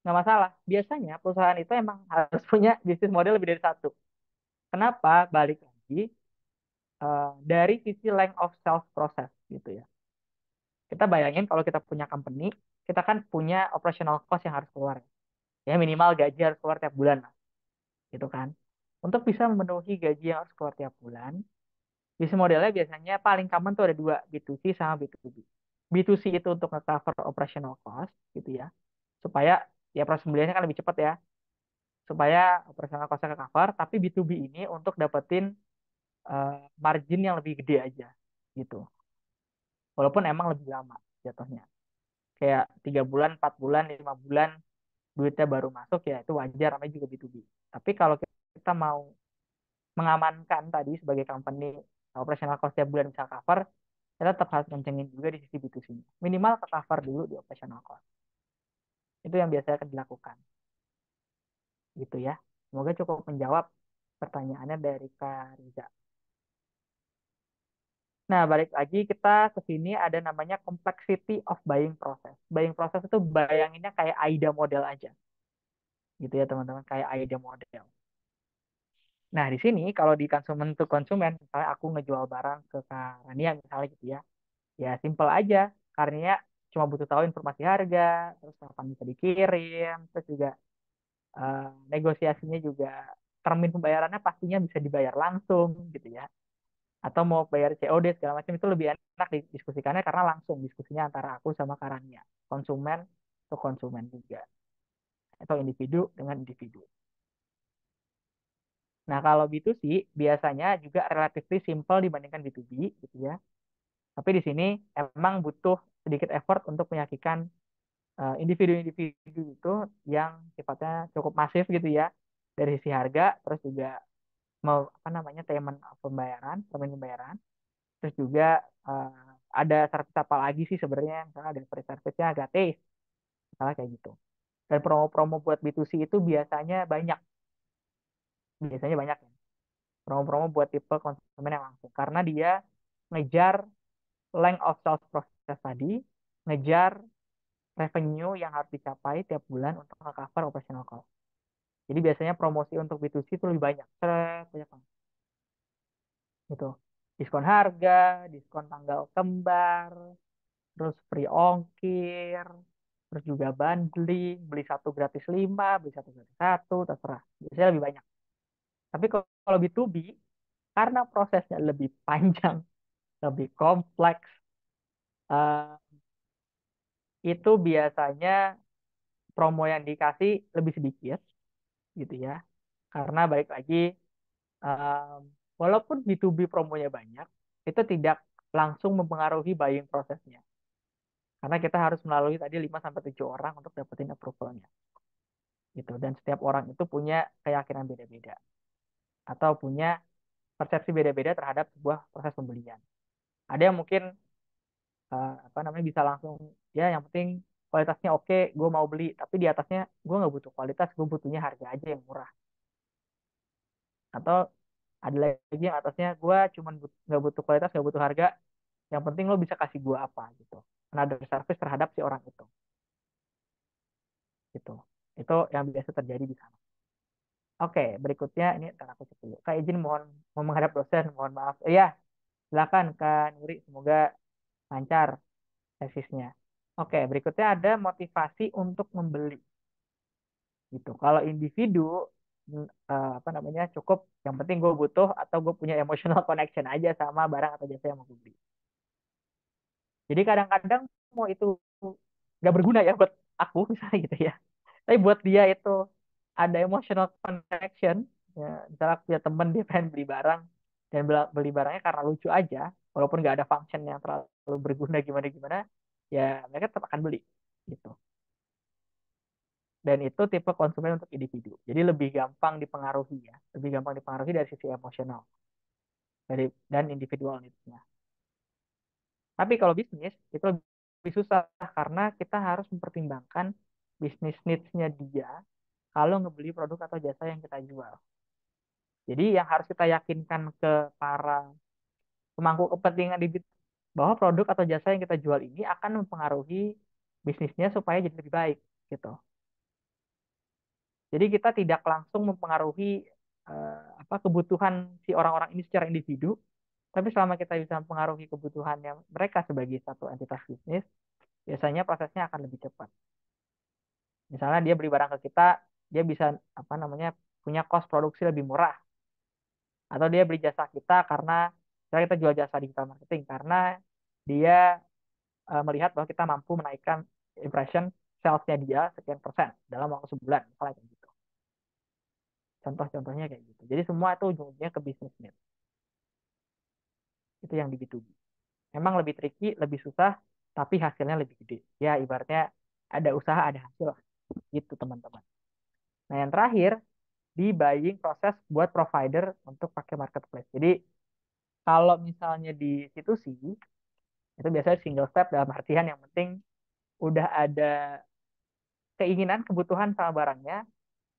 nggak masalah. Biasanya perusahaan itu emang harus punya bisnis model lebih dari satu. Kenapa? Balik lagi dari sisi length of sales process gitu ya. Kita bayangin kalau kita punya company, kita kan punya operational cost yang harus keluar. Ya minimal gaji harus keluar tiap bulan lah, gitu kan. Untuk bisa memenuhi gaji yang harus keluar tiap bulan, bisnis modelnya biasanya paling common tuh ada dua, B2C sama B2B. B2C itu untuk nge-cover operational cost gitu ya, supaya ya proses pembeliannya kan lebih cepat ya. supaya operasional cost-nya ke cover, tapi B2B ini untuk dapetin margin yang lebih gede aja gitu. Walaupun emang lebih lama jatuhnya. Kayak 3 bulan, 4 bulan, 5 bulan duitnya baru masuk ya itu wajar namanya juga B2B. Tapi kalau kita mau mengamankan tadi sebagai company operational cost tiap bulan bisa cover, kita tetap harus kencengin juga di sisi B2C. Minimal ke cover dulu di operational cost. Itu yang biasanya akan dilakukan. Gitu ya. Semoga cukup menjawab pertanyaannya dari Kak Riza. Nah, balik lagi kita ke sini ada namanya complexity of buying process. Buying process itu bayanginnya kayak AIDA model aja. Gitu ya teman-teman, kayak AIDA model. Nah, di sini kalau di konsumen to konsumen, misalnya aku ngejual barang ke Kak Rania misalnya gitu ya. Ya simple aja. Karena cuma butuh tahu informasi harga, terus kapan bisa dikirim, terus juga eh, negosiasinya juga termin pembayarannya pastinya bisa dibayar langsung gitu ya. Atau mau bayar COD segala macam itu lebih enak didiskusikannya karena langsung diskusinya antara aku sama Karania, konsumen ke konsumen juga atau individu dengan individu. Nah, kalau B2C biasanya juga relatively simple dibandingkan B2B gitu ya. Tapi di sini emang butuh sedikit effort untuk meyakinkan individu-individu itu yang sifatnya cukup masif gitu ya dari sisi harga, terus juga mau apa namanya termin pembayaran, terus juga eh, ada service apa lagi sih sebenarnya, misalnya ada free service-nya gratis, misalnya kayak gitu. Dan promo-promo buat B2C itu biasanya banyak ya. Promo-promo buat tipe konsumen yang langsung, karena dia ngejar length of sales process tadi, ngejar revenue yang harus dicapai tiap bulan untuk cover operational cost. Jadi biasanya promosi untuk B2C itu lebih banyak. Banyak banget. Gitu. Diskon harga, diskon tanggal kembar, terus free ongkir, terus juga bundling, beli satu gratis 5, beli satu gratis satu, terserah. Biasanya lebih banyak. Tapi kalau B2B, karena prosesnya lebih panjang, lebih kompleks, eh, itu biasanya promo yang dikasih lebih sedikit, gitu ya. Karena balik lagi, um, walaupun B2B promonya banyak, itu tidak langsung mempengaruhi buying prosesnya. Karena kita harus melalui tadi 5 sampai 7 orang untuk dapetin approval-nya. Gitu. Dan setiap orang itu punya keyakinan beda-beda. Atau punya persepsi beda-beda terhadap sebuah proses pembelian. Ada yang mungkin apa namanya bisa langsung, ya yang penting kualitasnya oke, gue mau beli. Tapi di atasnya gue nggak butuh kualitas, gue butuhnya harga aja yang murah. Atau ada lagi yang atasnya gue cuman nggak butuh kualitas, nggak butuh harga, yang penting lo bisa kasih gue apa gitu, another service terhadap si orang itu gitu. Itu yang biasa terjadi di sana. Oke, berikutnya ini ntar aku cek dulu. Kak izin mohon mau menghadap dosen, mohon maaf. Iya, silakan Kak Nuri, semoga lancar tesisnya. Oke, berikutnya ada motivasi untuk membeli gitu. Kalau individu apa namanya cukup, yang penting gue butuh atau gue punya emotional connection aja sama barang atau jasa yang mau gue beli. Jadi kadang-kadang mau itu nggak berguna ya buat aku misalnya gitu ya. Tapi buat dia itu ada emotional connection. Ya, misalnya aku punya temen dia pengen beli barang dan beli barangnya karena lucu aja, walaupun nggak ada function yang terlalu berguna gimana-gimana, ya mereka tetap akan beli gitu. Dan itu tipe konsumen untuk individu. Jadi lebih gampang dipengaruhi ya, lebih gampang dipengaruhi dari sisi emosional dan individual needs-nya. Tapi kalau bisnis itu lebih susah karena kita harus mempertimbangkan bisnis needs-nya dia kalau ngebeli produk atau jasa yang kita jual. Jadi yang harus kita yakinkan ke para pemangku kepentingan di bahwa produk atau jasa yang kita jual ini akan mempengaruhi bisnisnya supaya jadi lebih baik gitu. Jadi kita tidak langsung mempengaruhi apa kebutuhan si orang-orang ini secara individu, tapi selama kita bisa mempengaruhi kebutuhannya mereka sebagai satu entitas bisnis, biasanya prosesnya akan lebih cepat. Misalnya dia beli barang ke kita, dia bisa apa namanya punya cost produksi lebih murah. Atau dia beli jasa kita karena kita jual jasa digital marketing karena dia melihat bahwa kita mampu menaikkan impression salesnya dia sekian persen dalam waktu sebulan, misalnya kayak gitu. Contoh-contohnya kayak gitu. Jadi semua itu ujung-ujungnya ke bisnis need. Itu yang di B2B. Memang lebih tricky, lebih susah, tapi hasilnya lebih gede. Ya ibaratnya ada usaha, ada hasil lah. Gitu teman-teman. Nah yang terakhir, di buying proses buat provider untuk pakai marketplace. Jadi kalau misalnya di situ sih, itu biasanya single step dalam artian yang penting udah ada keinginan, kebutuhan sama barangnya,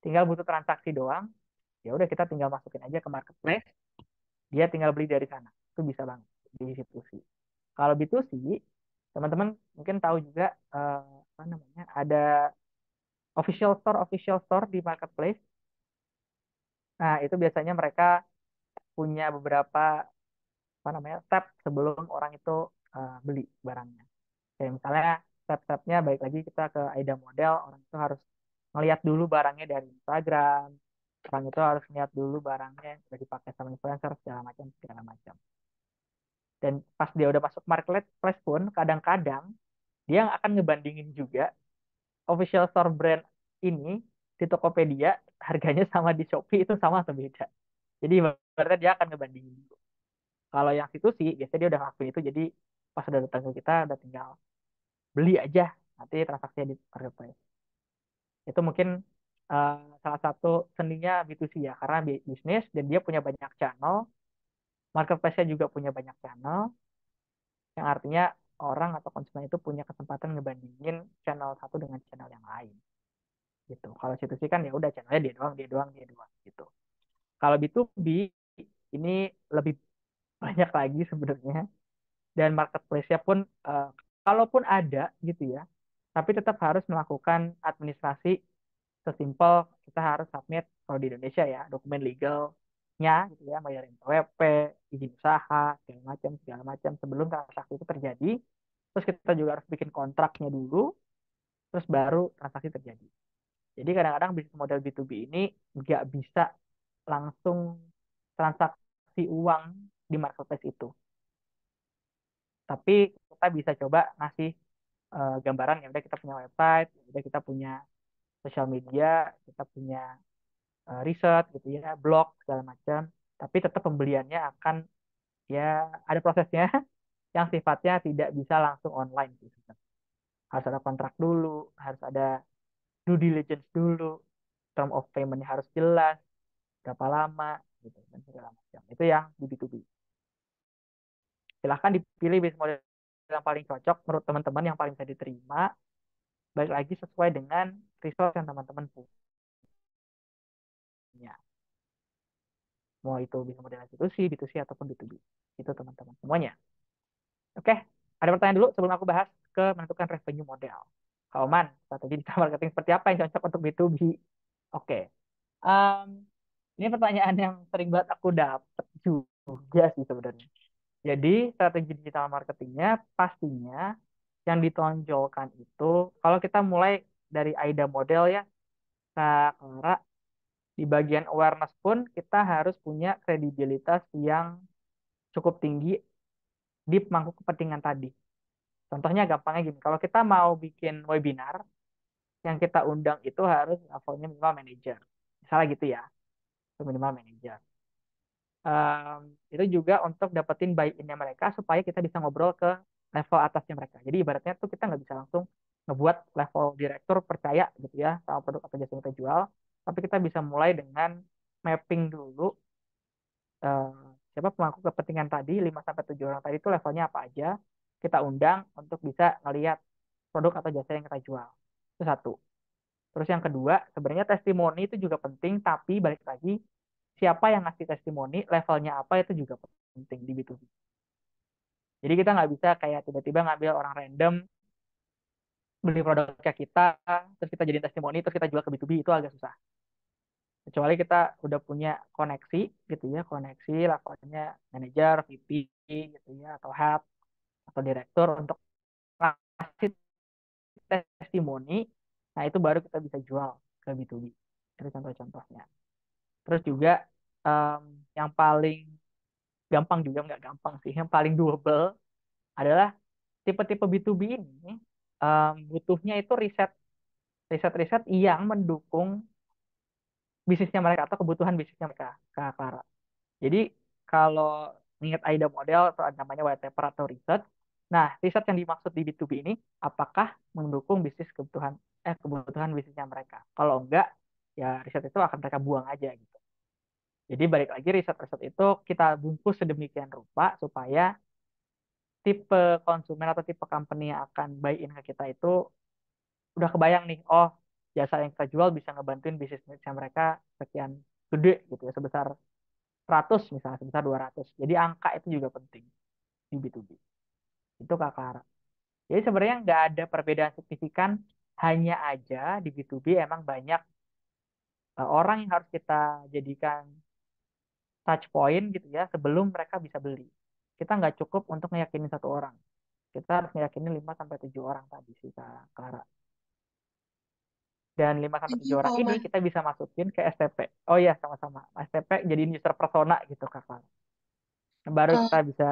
tinggal butuh transaksi doang. Ya udah kita tinggal masukin aja ke marketplace, dia tinggal beli dari sana. Itu bisa banget di situ sih. Kalau B2C, teman-teman mungkin tahu juga apa namanya, ada official store di marketplace. Nah, itu biasanya mereka punya beberapa apa namanya step sebelum orang itu beli barangnya. Kayak misalnya step-stepnya baik lagi kita ke AIDA model, orang itu harus ngeliat dulu barangnya dari Instagram, orang itu harus lihat dulu barangnya yang udah dipakai sama influencer segala macam segala macam. Dan pas dia udah masuk marketplace pun kadang-kadang dia akan ngebandingin juga official store brand ini di Tokopedia harganya sama di Shopee itu sama atau beda. Jadi berarti dia akan ngebandingin dulu. Kalau yang situ sih biasanya dia udah ngelakuin itu, jadi pas udah datang ke kita udah tinggal beli aja, nanti transaksinya di marketplace. Itu mungkin eh, salah satu seninya B2C ya, karena bisnis dan dia punya banyak channel, marketplace-nya juga punya banyak channel, yang artinya orang atau konsumen itu punya kesempatan ngebandingin channel satu dengan channel yang lain gitu. Kalau situ sih kan ya udah channelnya dia doang, dia doang, dia doang gitu. Kalau B2B ini lebih banyak lagi sebenarnya, dan marketplace-nya pun kalaupun ada gitu ya, tapi tetap harus melakukan administrasi sesimpel kita harus submit kalau di Indonesia ya dokumen legalnya gitu ya, bayarin PWP, izin usaha segala macam sebelum transaksi itu terjadi. Terus kita juga harus bikin kontraknya dulu, terus baru transaksi terjadi. Jadi kadang-kadang bisnis model B2B ini nggak bisa langsung transaksi uang di marketplace itu. Tapi kita bisa coba ngasih gambaran ya udah kita punya website, ya udah kita punya sosial media, kita punya riset gitu ya, blog segala macam. Tapi tetap pembeliannya akan ya ada prosesnya yang sifatnya tidak bisa langsung online gitu. Harus ada kontrak dulu, harus ada due diligence dulu, term of payment-nya harus jelas, berapa lama gitu dan segala macam. Itu yang di B2B. Silahkan dipilih bisnis model yang paling cocok menurut teman-teman, yang paling bisa diterima. Baik lagi sesuai dengan resource yang teman-teman punya. Mau itu bisnis model institusi, B2C ataupun B2B. Itu teman-teman semuanya. Oke, ada pertanyaan dulu sebelum aku bahas ke menentukan revenue model. Kak Oman, strategi digital marketing seperti apa yang cocok untuk B2B? Oke, Em, ini pertanyaan yang sering banget aku dapat juga sih sebenarnya. Jadi strategi digital marketingnya pastinya yang ditonjolkan itu, kalau kita mulai dari AIDA model ya, Kak Clara, di bagian awareness pun kita harus punya kredibilitas yang cukup tinggi di pemangku kepentingan tadi. Contohnya gampangnya gini, kalau kita mau bikin webinar, yang kita undang itu harus levelnya minimal manager. Misalnya gitu ya, itu minimal manager. Itu juga untuk dapetin buy-in-nya mereka supaya kita bisa ngobrol ke level atasnya mereka. Jadi ibaratnya tuh kita nggak bisa langsung ngebuat level direktur percaya gitu ya sama produk atau jasa yang kita jual, tapi kita bisa mulai dengan mapping dulu eh, siapa pemangku kepentingan tadi 5 sampai 7 orang tadi itu levelnya apa aja, kita undang untuk bisa ngelihat produk atau jasa yang kita jual. Itu satu. Terus yang kedua, sebenarnya testimoni itu juga penting, tapi balik lagi siapa yang ngasih testimoni, levelnya apa itu juga penting di B2B. Jadi kita nggak bisa kayak tiba-tiba ngambil orang random, beli produknya kita, terus kita jadiin testimoni, terus kita jual ke B2B, itu agak susah. Kecuali kita udah punya koneksi gitu ya, koneksi levelnya manager, VP gitu ya, atau head, atau direktur untuk ngasih testimoni, nah itu baru kita bisa jual ke B2B. Itu contoh-contohnya. Terus juga em, yang paling gampang juga nggak gampang sih, yang paling doable adalah tipe-tipe B2B ini butuhnya itu riset-riset yang mendukung bisnisnya mereka atau kebutuhan bisnisnya mereka, Kak Clara. Jadi kalau ingat AIDA model atau ada namanya white paper atau riset, nah riset yang dimaksud di B2B ini apakah mendukung kebutuhan bisnisnya mereka. Kalau enggak, ya riset itu akan mereka buang aja gitu. Jadi balik lagi riset-riset itu kita bungkus sedemikian rupa supaya tipe konsumen atau tipe company yang akan buy in ke kita itu udah kebayang nih, oh jasa yang kita jual bisa ngebantuin bisnisnya mereka sekian gede gitu ya, sebesar 100 misalnya, sebesar 200. Jadi angka itu juga penting di B2B. Itu Kak Clara. Jadi sebenarnya nggak ada perbedaan signifikan, hanya aja di B2B emang banyak orang yang harus kita jadikan touch point gitu ya sebelum mereka bisa beli. Kita nggak cukup untuk meyakini satu orang. Kita harus meyakini 5 sampai 7 orang tadi sih Kak Clara. Dan 5 sampai Thank 7 you, orang Kak ini Oman. kita bisa masukin ke STP. Oh iya, sama-sama. STP jadiin user persona gitu Kak Clara. Baru Eh, kita bisa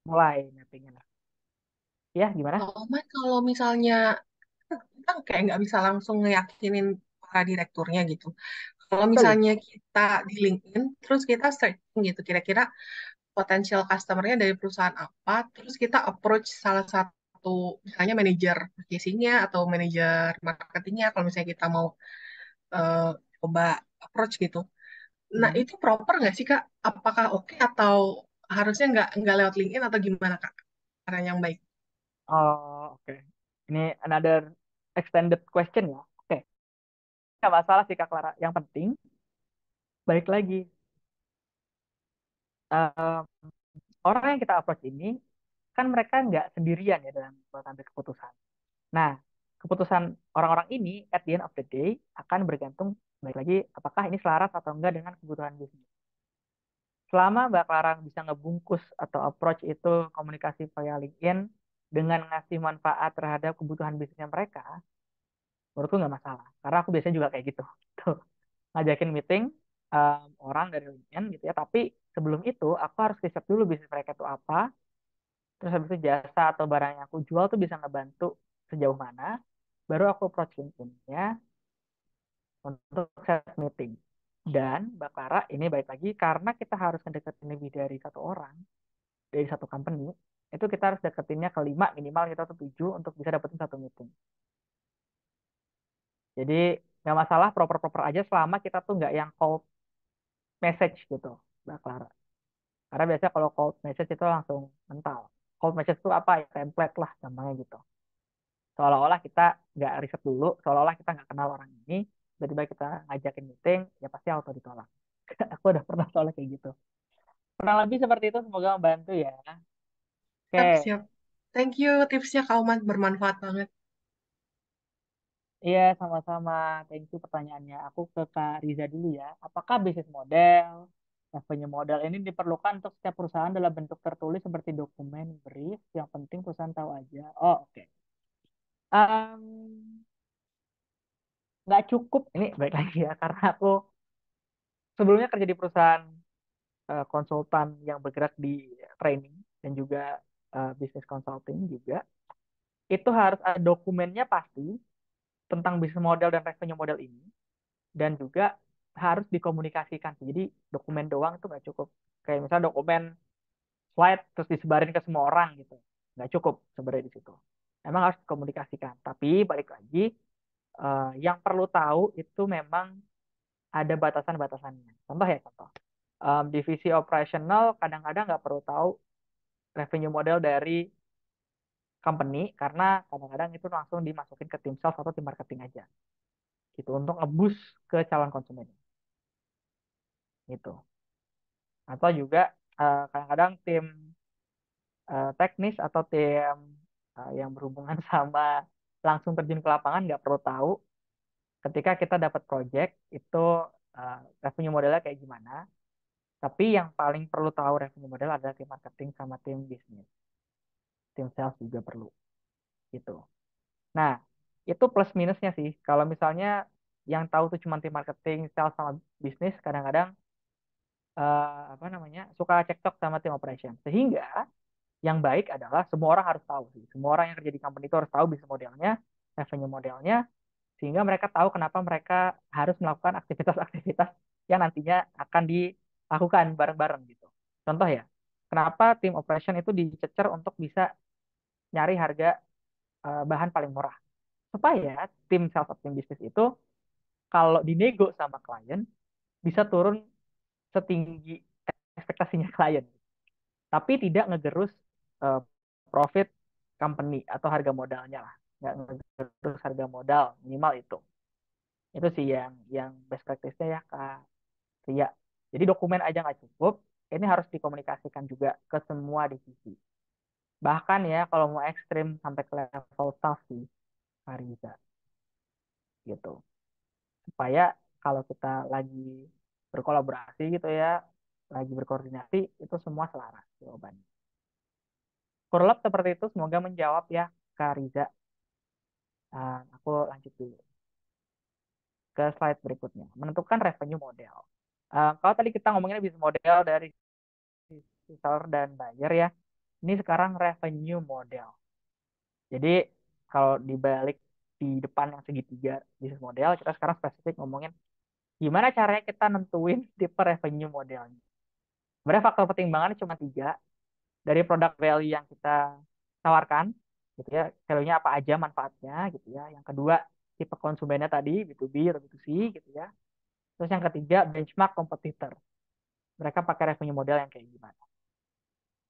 mulai mappingnya. Ya, gimana? Kak Oman, kalau misalnya kita kayak nggak bisa langsung ngeyakinin para direkturnya gitu. Kalau Betul. misalnya kita di LinkedIn, terus kita searching gitu, kira-kira potensial customer-nya dari perusahaan apa, terus kita approach salah satu, misalnya manajer purchasing-nya atau manajer marketingnya, kalau misalnya kita mau eh, coba approach gitu. Nah, Hmm. itu proper nggak sih, Kak? Apakah oke atau harusnya nggak lewat LinkedIn atau gimana, Kak? Cara yang baik. Oh, oke. Ini another extended question ya. Oke, nggak masalah sih Kak Clara. Yang penting, balik lagi. eh, Orang yang kita approach ini, kan mereka nggak sendirian ya dalam mengambil keputusan. Nah, keputusan orang-orang ini, at the end of the day, akan bergantung, balik lagi, apakah ini selaras atau enggak dengan kebutuhan bisnis. Selama Mbak Clara bisa ngebungkus atau approach itu komunikasi via LinkedIn dengan ngasih manfaat terhadap kebutuhan bisnisnya mereka, menurutku nggak masalah. Karena aku biasanya juga kayak gitu. Tuh, ngajakin meeting orang dari LinkedIn gitu ya. Tapi sebelum itu aku harus riset dulu bisnis mereka itu apa. Terus habis itu jasa atau barang yang aku jual tuh bisa ngebantu sejauh mana. Baru aku approach LinkedIn-nya untuk set meeting. Dan Mbak Clara ini baik lagi karena kita harus mendeketin lebih dari satu orang, dari satu company, itu kita harus deketinnya ke 5 minimal kita tuh 7 untuk bisa dapetin satu meeting. Jadi nggak masalah proper-proper aja selama kita tuh nggak yang cold message gitu, Mbak Clara. Karena biasanya kalau cold message itu langsung mental. Cold message itu apa ya? Template lah namanya gitu. Seolah-olah kita nggak riset dulu, seolah-olah kita nggak kenal orang ini, tiba-tiba kita ngajakin meeting, ya pasti auto ditolak. Aku udah pernah soalnya kayak gitu. Kurang lebih seperti itu, semoga membantu ya. Siap, Oke, siap. Thank you tipsnya, Kak Oman. Bermanfaat banget. iya sama-sama. Thank you pertanyaannya. Aku ke Kak Riza dulu ya. Apakah bisnis model, revenue model ini diperlukan untuk setiap perusahaan dalam bentuk tertulis seperti dokumen, brief, yang penting perusahaan tahu aja. Oh, oke. Em, nggak cukup, ini baik lagi ya, karena aku sebelumnya kerja di perusahaan konsultan yang bergerak di training dan juga bisnis consulting juga. Itu harus ada dokumennya pasti tentang bisnis model dan revenue model ini. Dan juga harus dikomunikasikan. Jadi dokumen doang itu nggak cukup. Kayak misalnya dokumen slide terus disebarin ke semua orang gitu. Nggak cukup sebenarnya di situ. Emang harus dikomunikasikan. Tapi balik lagi, yang perlu tahu itu memang ada batasan-batasannya. Contoh ya contoh. Divisi operasional kadang-kadang nggak perlu tahu revenue model dari company karena kadang-kadang itu langsung dimasukin ke tim sales atau tim marketing aja gitu untuk nge-boost ke calon konsumen gitu. Atau juga kadang-kadang tim teknis atau tim yang berhubungan sama langsung terjun ke lapangan nggak perlu tahu ketika kita dapat project itu revenue modelnya kayak gimana. Tapi yang paling perlu tahu revenue model adalah tim marketing sama tim bisnis. Tim sales juga perlu gitu. Nah, itu plus minusnya sih. Kalau misalnya yang tahu tuh cuma tim marketing, sales sama bisnis, kadang-kadang apa namanya suka cekcok sama tim operation. Sehingga yang baik adalah semua orang harus tahu sih. Semua orang yang kerja di company itu harus tahu bisnis modelnya, revenue modelnya, Sehingga mereka tahu kenapa mereka harus melakukan aktivitas-aktivitas yang nantinya akan dilakukan bareng-bareng gitu. Contoh ya, kenapa tim operation itu dicecer untuk bisa nyari harga bahan paling murah. Supaya tim sales of tim bisnis itu kalau dinego sama klien bisa turun setinggi ekspektasinya klien. Tapi tidak ngegerus eh, profit company atau harga modalnya lah. Nggak ngegerus harga modal, minimal itu. Itu sih yang best practice-nya ya Kak Ria. Jadi dokumen aja nggak cukup, ini harus dikomunikasikan juga ke semua divisi. Bahkan ya kalau mau ekstrim sampai ke level staff sih, Kak Riza, gitu. Supaya kalau kita lagi berkolaborasi gitu ya, lagi berkoordinasi, itu semua selaras jawabannya. Kurlab seperti itu, semoga menjawab ya Kak Riza. Aku lanjut dulu ke slide berikutnya. Menentukan revenue model. Kalau tadi kita ngomonginnya bisnis model dari seller dan buyer ya. Ini sekarang revenue model. Jadi kalau dibalik di depan yang segitiga bisnis model, kita sekarang spesifik ngomongin gimana caranya kita nentuin tipe revenue modelnya. Sebenarnya faktor pertimbangannya cuma 3. Dari product value yang kita tawarkan, gitu ya, value-nya apa aja manfaatnya, gitu ya. Yang kedua, tipe konsumennya tadi, B2B atau B2C, gitu ya. Terus yang ketiga, benchmark kompetitor. Mereka pakai revenue model yang kayak gimana,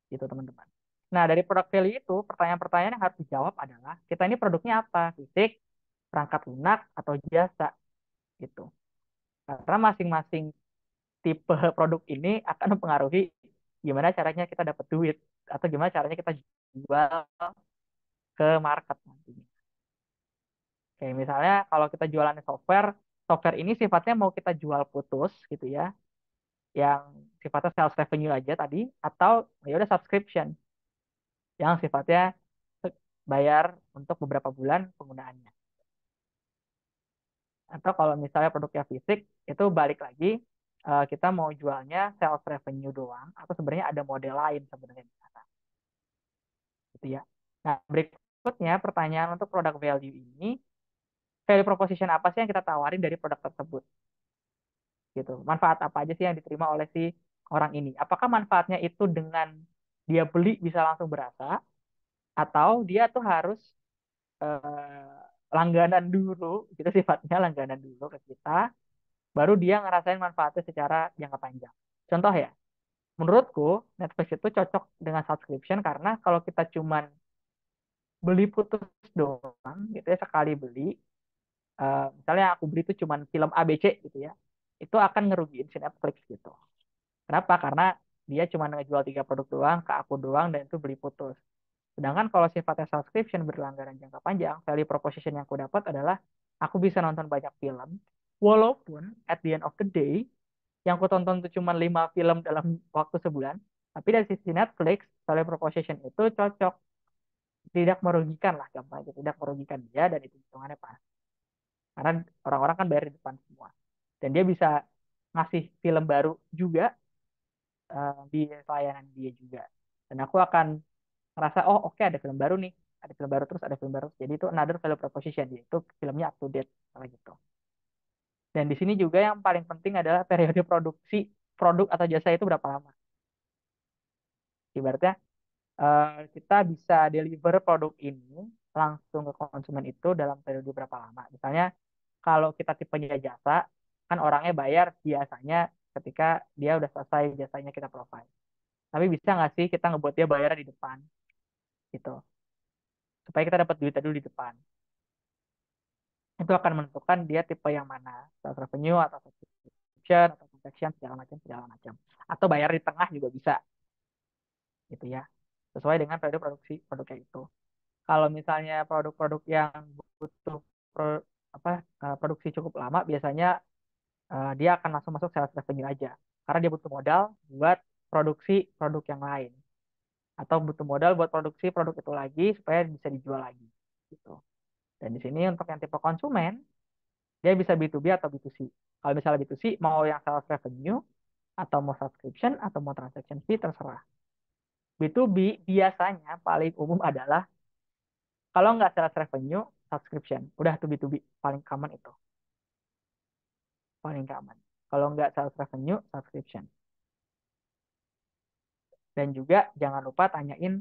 gitu teman-teman. Nah, dari product value itu, pertanyaan-pertanyaan yang harus dijawab adalah, kita ini produknya apa? Fisik, perangkat lunak, atau jasa, gitu. Karena masing-masing tipe produk ini akan mempengaruhi gimana caranya kita dapat duit, atau gimana caranya kita jual ke market nantinya. Kayak misalnya kalau kita jualan software, software ini sifatnya mau kita jual putus gitu ya, yang sifatnya sales revenue aja tadi, atau ya udah subscription yang sifatnya bayar untuk beberapa bulan penggunaannya. Atau kalau misalnya produknya fisik, itu balik lagi kita mau jualnya sales revenue doang, atau sebenarnya ada model lain sebenarnya di sana. Gitu ya. Nah, berikutnya pertanyaan untuk product value ini, value proposition apa sih yang kita tawarin dari produk tersebut? Gitu. Manfaat apa aja sih yang diterima oleh si orang ini? Apakah manfaatnya itu dengan dia beli bisa langsung berasa, atau dia tuh harus langganan dulu, gitu sifatnya langganan dulu ke kita, baru dia ngerasain manfaatnya secara jangka panjang. Contoh ya, menurutku Netflix itu cocok dengan subscription karena kalau kita cuman beli putus doang, gitu ya, sekali beli, misalnya aku beli itu cuman film ABC gitu ya, itu akan ngerugiin si Netflix gitu. Kenapa? Karena dia cuma ngejual 3 produk doang ke aku doang dan itu beli putus. Sedangkan kalau sifatnya subscription berlangganan jangka panjang, value proposition yang aku dapat adalah aku bisa nonton banyak film, walaupun at the end of the day yang aku tonton itu cuma 5 film dalam waktu sebulan, tapi dari sisi Netflix, value proposition itu cocok, tidak merugikan lah gampangnya, tidak merugikan dia dan itu hitungannya pas. Karena orang-orang kan bayar di depan semua. Dan dia bisa ngasih film baru juga di layanan dia juga. Dan aku akan ngerasa, oh oke, ada film baru nih. Ada film baru terus ada film baru. Jadi itu another value proposition. Yaitu filmnya up to date. Kayak gitu. Dan di sini juga yang paling penting adalah periode produksi produk atau jasa itu berapa lama. Ibaratnya kita bisa deliver produk ini langsung ke konsumen itu dalam periode berapa lama. Misalnya kalau kita tipenya jasa, kan orangnya bayar biasanya ketika dia udah selesai jasanya kita provide. Tapi bisa nggak sih kita ngebuat dia bayar di depan gitu, supaya kita dapat duitnya dulu di depan. Itu akan menentukan dia tipe yang mana, sales revenue atau subscription atau transaction segala macam. Atau bayar di tengah juga bisa, gitu ya. Sesuai dengan periode produksi produknya itu. Kalau misalnya produk-produk yang butuh apa produksi cukup lama, biasanya dia akan langsung masuk sales revenue aja, karena dia butuh modal buat produksi produk yang lain, atau butuh modal buat produksi produk itu lagi supaya bisa dijual lagi, gitu. Dan di sini untuk yang tipe konsumen, dia bisa B2B atau B2C. Kalau misalnya B2C, mau yang sales revenue, atau mau subscription, atau mau transaction fee, terserah. B2B biasanya paling umum adalah, kalau nggak sales revenue, subscription. Udah to B2B paling common itu. Paling common. Kalau nggak sales revenue, subscription. Dan juga jangan lupa tanyain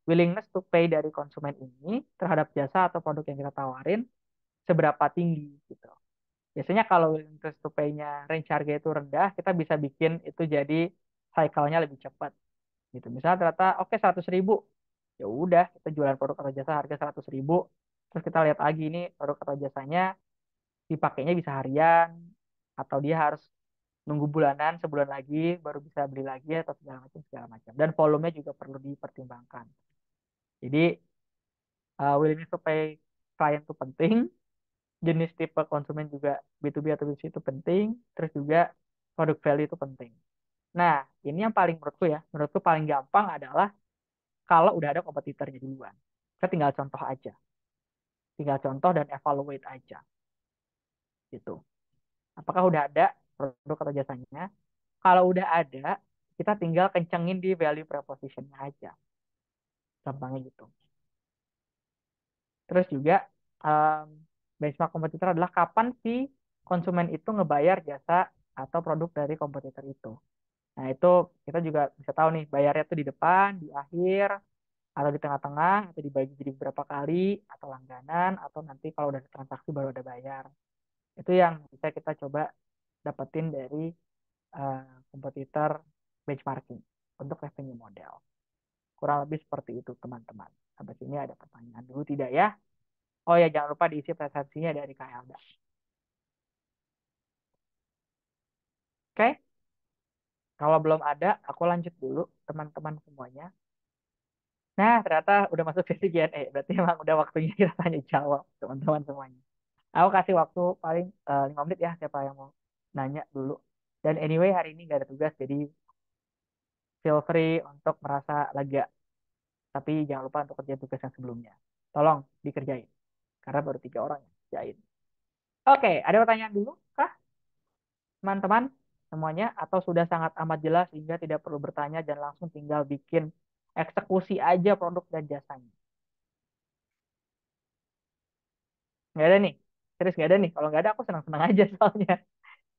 willingness to pay dari konsumen ini terhadap jasa atau produk yang kita tawarin seberapa tinggi gitu. Biasanya kalau willingness to pay-nya range harga itu rendah, kita bisa bikin itu jadi cycle-nya lebih cepat gitu. Misalnya ternyata oke 100.000, ya udah kita jualan produk atau jasa harga 100.000, terus kita lihat lagi ini produk atau jasanya dipakainya bisa harian atau dia harus nunggu bulanan sebulan lagi baru bisa beli lagi atau segala macam dan volumenya juga perlu dipertimbangkan. Jadi willingness to pay klien itu penting, jenis tipe konsumen juga B2B atau B2C itu penting, terus juga produk value itu penting. Nah, ini yang paling menurutku paling gampang adalah kalau udah ada kompetitornya duluan. Kita tinggal contoh aja. Tinggal contoh dan evaluate aja. Gitu. Apakah udah ada produk atau jasanya? Kalau udah ada, kita tinggal kencengin di value proposition-nya aja. Gampangnya gitu. Terus juga benchmark kompetitor adalah kapan sih konsumen itu ngebayar jasa atau produk dari kompetitor itu. Nah, itu kita juga bisa tahu nih, bayarnya tuh di depan, di akhir, atau di tengah-tengah, atau dibagi jadi beberapa kali, atau langganan, atau nanti kalau udah ada transaksi baru ada bayar. Itu yang bisa kita coba dapetin dari kompetitor benchmarking untuk revenue model. Kurang lebih seperti itu, teman-teman. Sampai sini ada pertanyaan dulu tidak ya? Oh ya, jangan lupa diisi presentasinya dari Kak Elda. Oke? Kalau belum ada, aku lanjut dulu, teman-teman semuanya. Nah, ternyata udah masuk sesi Q&A. Berarti emang udah waktunya kita tanya jawab, teman-teman semuanya. Aku kasih waktu paling 5 menit ya, siapa yang mau nanya dulu. Dan anyway, hari ini gak ada tugas, jadi feel free untuk merasa lega. Tapi jangan lupa untuk kerjain tugas yang sebelumnya. Tolong dikerjain. Karena baru 3 orang yang kerjain. Oke, ada pertanyaan dulu kah, teman-teman semuanya? Atau sudah sangat amat jelas sehingga tidak perlu bertanya dan langsung tinggal bikin eksekusi aja produk dan jasanya? Nggak ada nih. Serius nggak ada nih. Kalau nggak ada aku senang-senang aja soalnya.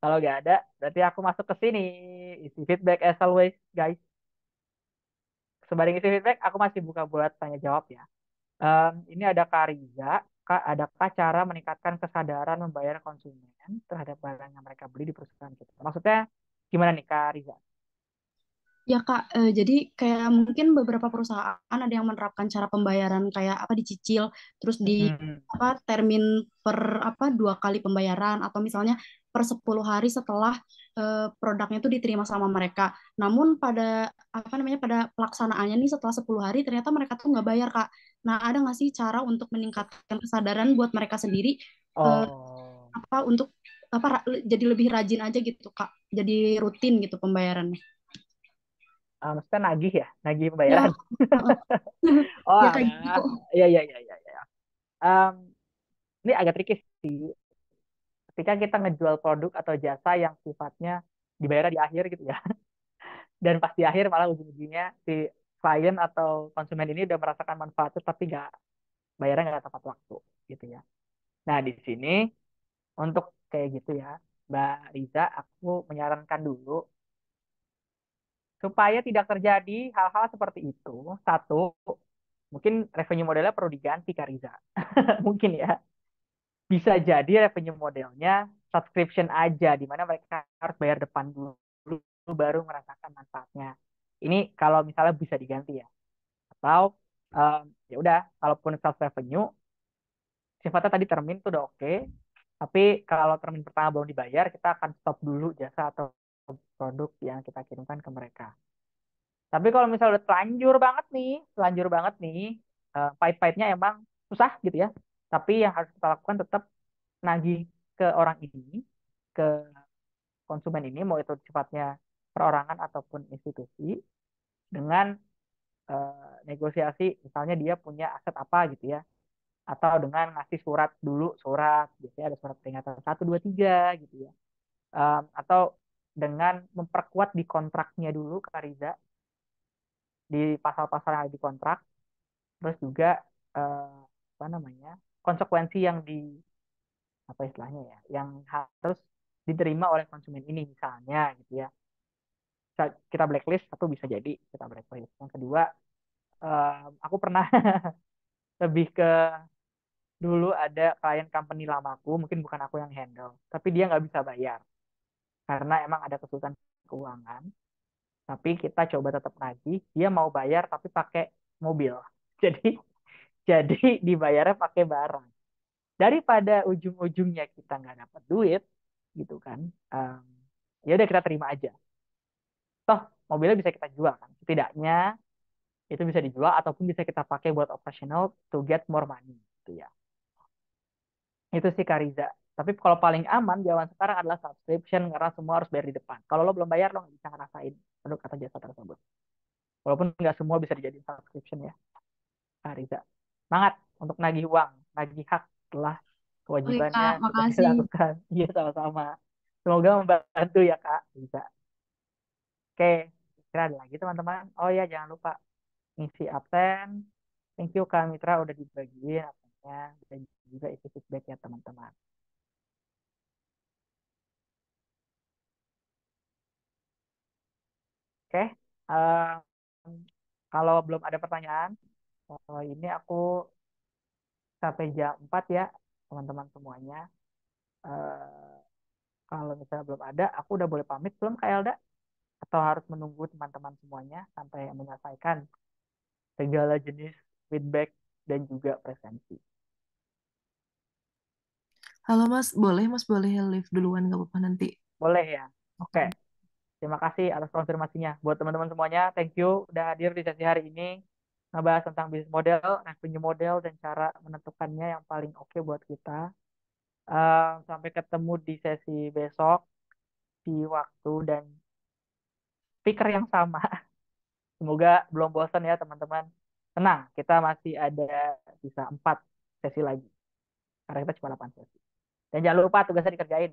Kalau nggak ada, berarti aku masuk ke sini. Isi feedback as always, guys. Sebanding isi feedback, aku masih buka buat tanya jawab ya. Ini ada Kak Riza. Kak, adakah cara meningkatkan kesadaran membayar konsumen terhadap barang yang mereka beli di perusahaan kita? Maksudnya gimana nih Kak Riza? Ya Kak, jadi kayak mungkin beberapa perusahaan ada yang menerapkan cara pembayaran kayak apa dicicil, terus di Hmm. apa termin per apa 2 kali pembayaran atau misalnya per 10 hari setelah produknya itu diterima sama mereka. Namun pada apa namanya pada pelaksanaannya nih setelah 10 hari ternyata mereka tuh nggak bayar Kak. Nah ada nggak sih cara untuk meningkatkan kesadaran buat mereka sendiri eh, Oh, apa untuk apa jadi lebih rajin aja gitu Kak, jadi rutin gitu pembayarannya. maksudnya nagih ya? Nagih Ya, pembayaran? heeh. Oh Ya kayak gitu. alah. Iya, iya, iya, iya, iya. Em, ini agak tricky sih. Ketika kita ngejual produk atau jasa yang sifatnya dibayar di akhir gitu ya. Dan pas di akhir malah ujung-ujungnya si klien atau konsumen ini udah merasakan manfaatnya tapi nggak bayarnya nggak tepat waktu gitu ya. Nah di sini untuk kayak gitu ya, Mbak Riza, aku menyarankan dulu supaya tidak terjadi hal-hal seperti itu. Satu, mungkin revenue modelnya perlu diganti Kak Riza. Mungkin ya. Bisa jadi revenue modelnya subscription aja, di mana mereka harus bayar depan dulu baru merasakan manfaatnya. Ini kalau misalnya bisa diganti ya. Atau ya udah, kalaupun sales revenue sifatnya tadi termin tuh udah oke, tapi kalau termin pertama belum dibayar, kita akan stop dulu jasa atau produk yang kita kirimkan ke mereka. Tapi kalau misalnya udah telanjur banget nih, pahit-pahitnya emang susah gitu ya. Tapi yang harus kita lakukan tetap nagih ke orang ini, ke konsumen ini, mau itu sifatnya perorangan ataupun institusi, dengan negosiasi, misalnya dia punya aset apa gitu ya, atau dengan ngasih surat dulu, surat, biasanya ada surat peringatan 1, 2, 3 gitu ya. Atau dengan memperkuat di kontraknya dulu, Kak Riza, di pasal-pasal yang ada di kontrak, terus juga apa namanya konsekuensi yang apa istilahnya ya, yang harus diterima oleh konsumen ini misalnya gitu ya. Kita blacklist satu bisa jadi kita blacklist. Yang kedua, aku pernah lebih ke dulu ada klien company lamaku, mungkin bukan aku yang handle, tapi dia nggak bisa bayar karena emang ada kesulitan keuangan. Tapi kita coba tetap nagih, dia mau bayar tapi pakai mobil. Jadi dibayarnya pakai barang. Daripada ujung-ujungnya kita nggak dapat duit, gitu kan? em, ya udah kita terima aja. Toh mobilnya bisa kita jual kan? Setidaknya itu bisa dijual ataupun bisa kita pakai buat operational to get more money, gitu ya. Itu sih Kariza. Tapi kalau paling aman zaman sekarang adalah subscription karena semua harus bayar di depan. Kalau lo belum bayar lo nggak bisa ngerasain produk atau jasa tersebut. Walaupun nggak semua bisa dijadiin subscription ya, Kariza. Semangat untuk nagih uang, nagih hak setelah Oke kewajibannya Kak, sudah makasih. dilakukan. Iya sama-sama. Semoga membantu ya Kak. Bisa. Oke, kira ada lagi teman-teman. Oh ya jangan lupa ngisi absen. Thank you Kak Mitra udah dibagiin absennya dan juga isi feedback ya teman-teman. Oke, kalau belum ada pertanyaan, ini aku sampai jam 4 ya teman-teman semuanya. Eh, Kalau misalnya belum ada, aku udah boleh pamit belum Kak Elda? Atau harus menunggu teman-teman semuanya sampai menyelesaikan segala jenis feedback dan juga presensi. Halo Mas, boleh live duluan nggak apa-apa nanti. Boleh ya? Oke, terima kasih atas konfirmasinya. Buat teman-teman semuanya, thank you udah hadir di sesi hari ini. Ngebahas tentang bisnis model, revenue model, dan cara menentukannya yang paling oke buat kita. Sampai ketemu di sesi besok, di waktu dan speaker yang sama. Semoga belum bosan ya teman-teman. Tenang, kita masih ada bisa 4 sesi lagi. Karena kita cuma 8 sesi. Dan jangan lupa tugasnya dikerjain.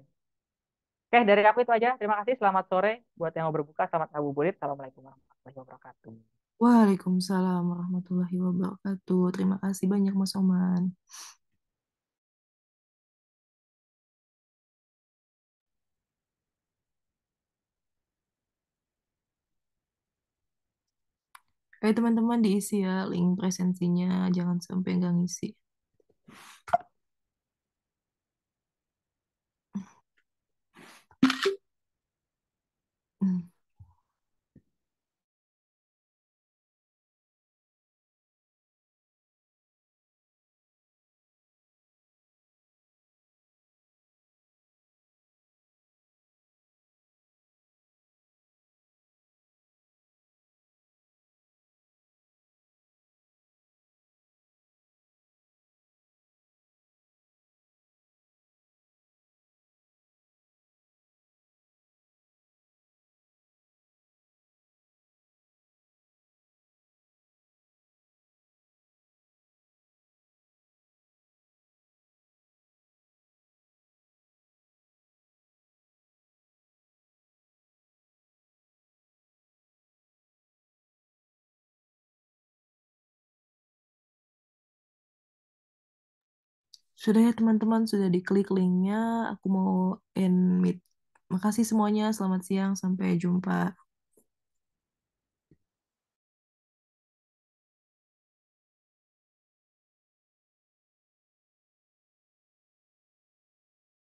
Oke, dari aku itu aja. Terima kasih. Selamat sore buat yang mau berbuka. Selamat ngabuburit. Assalamualaikum warahmatullahi wabarakatuh. Waalaikumsalam warahmatullahi wabarakatuh. Terima kasih banyak Mas Oman. Teman-teman diisi ya link presensinya, jangan sampai nggak ngisi. Hmm. Sudah ya teman-teman, sudah diklik linknya. Aku mau end meet. Makasih semuanya, selamat siang, sampai jumpa.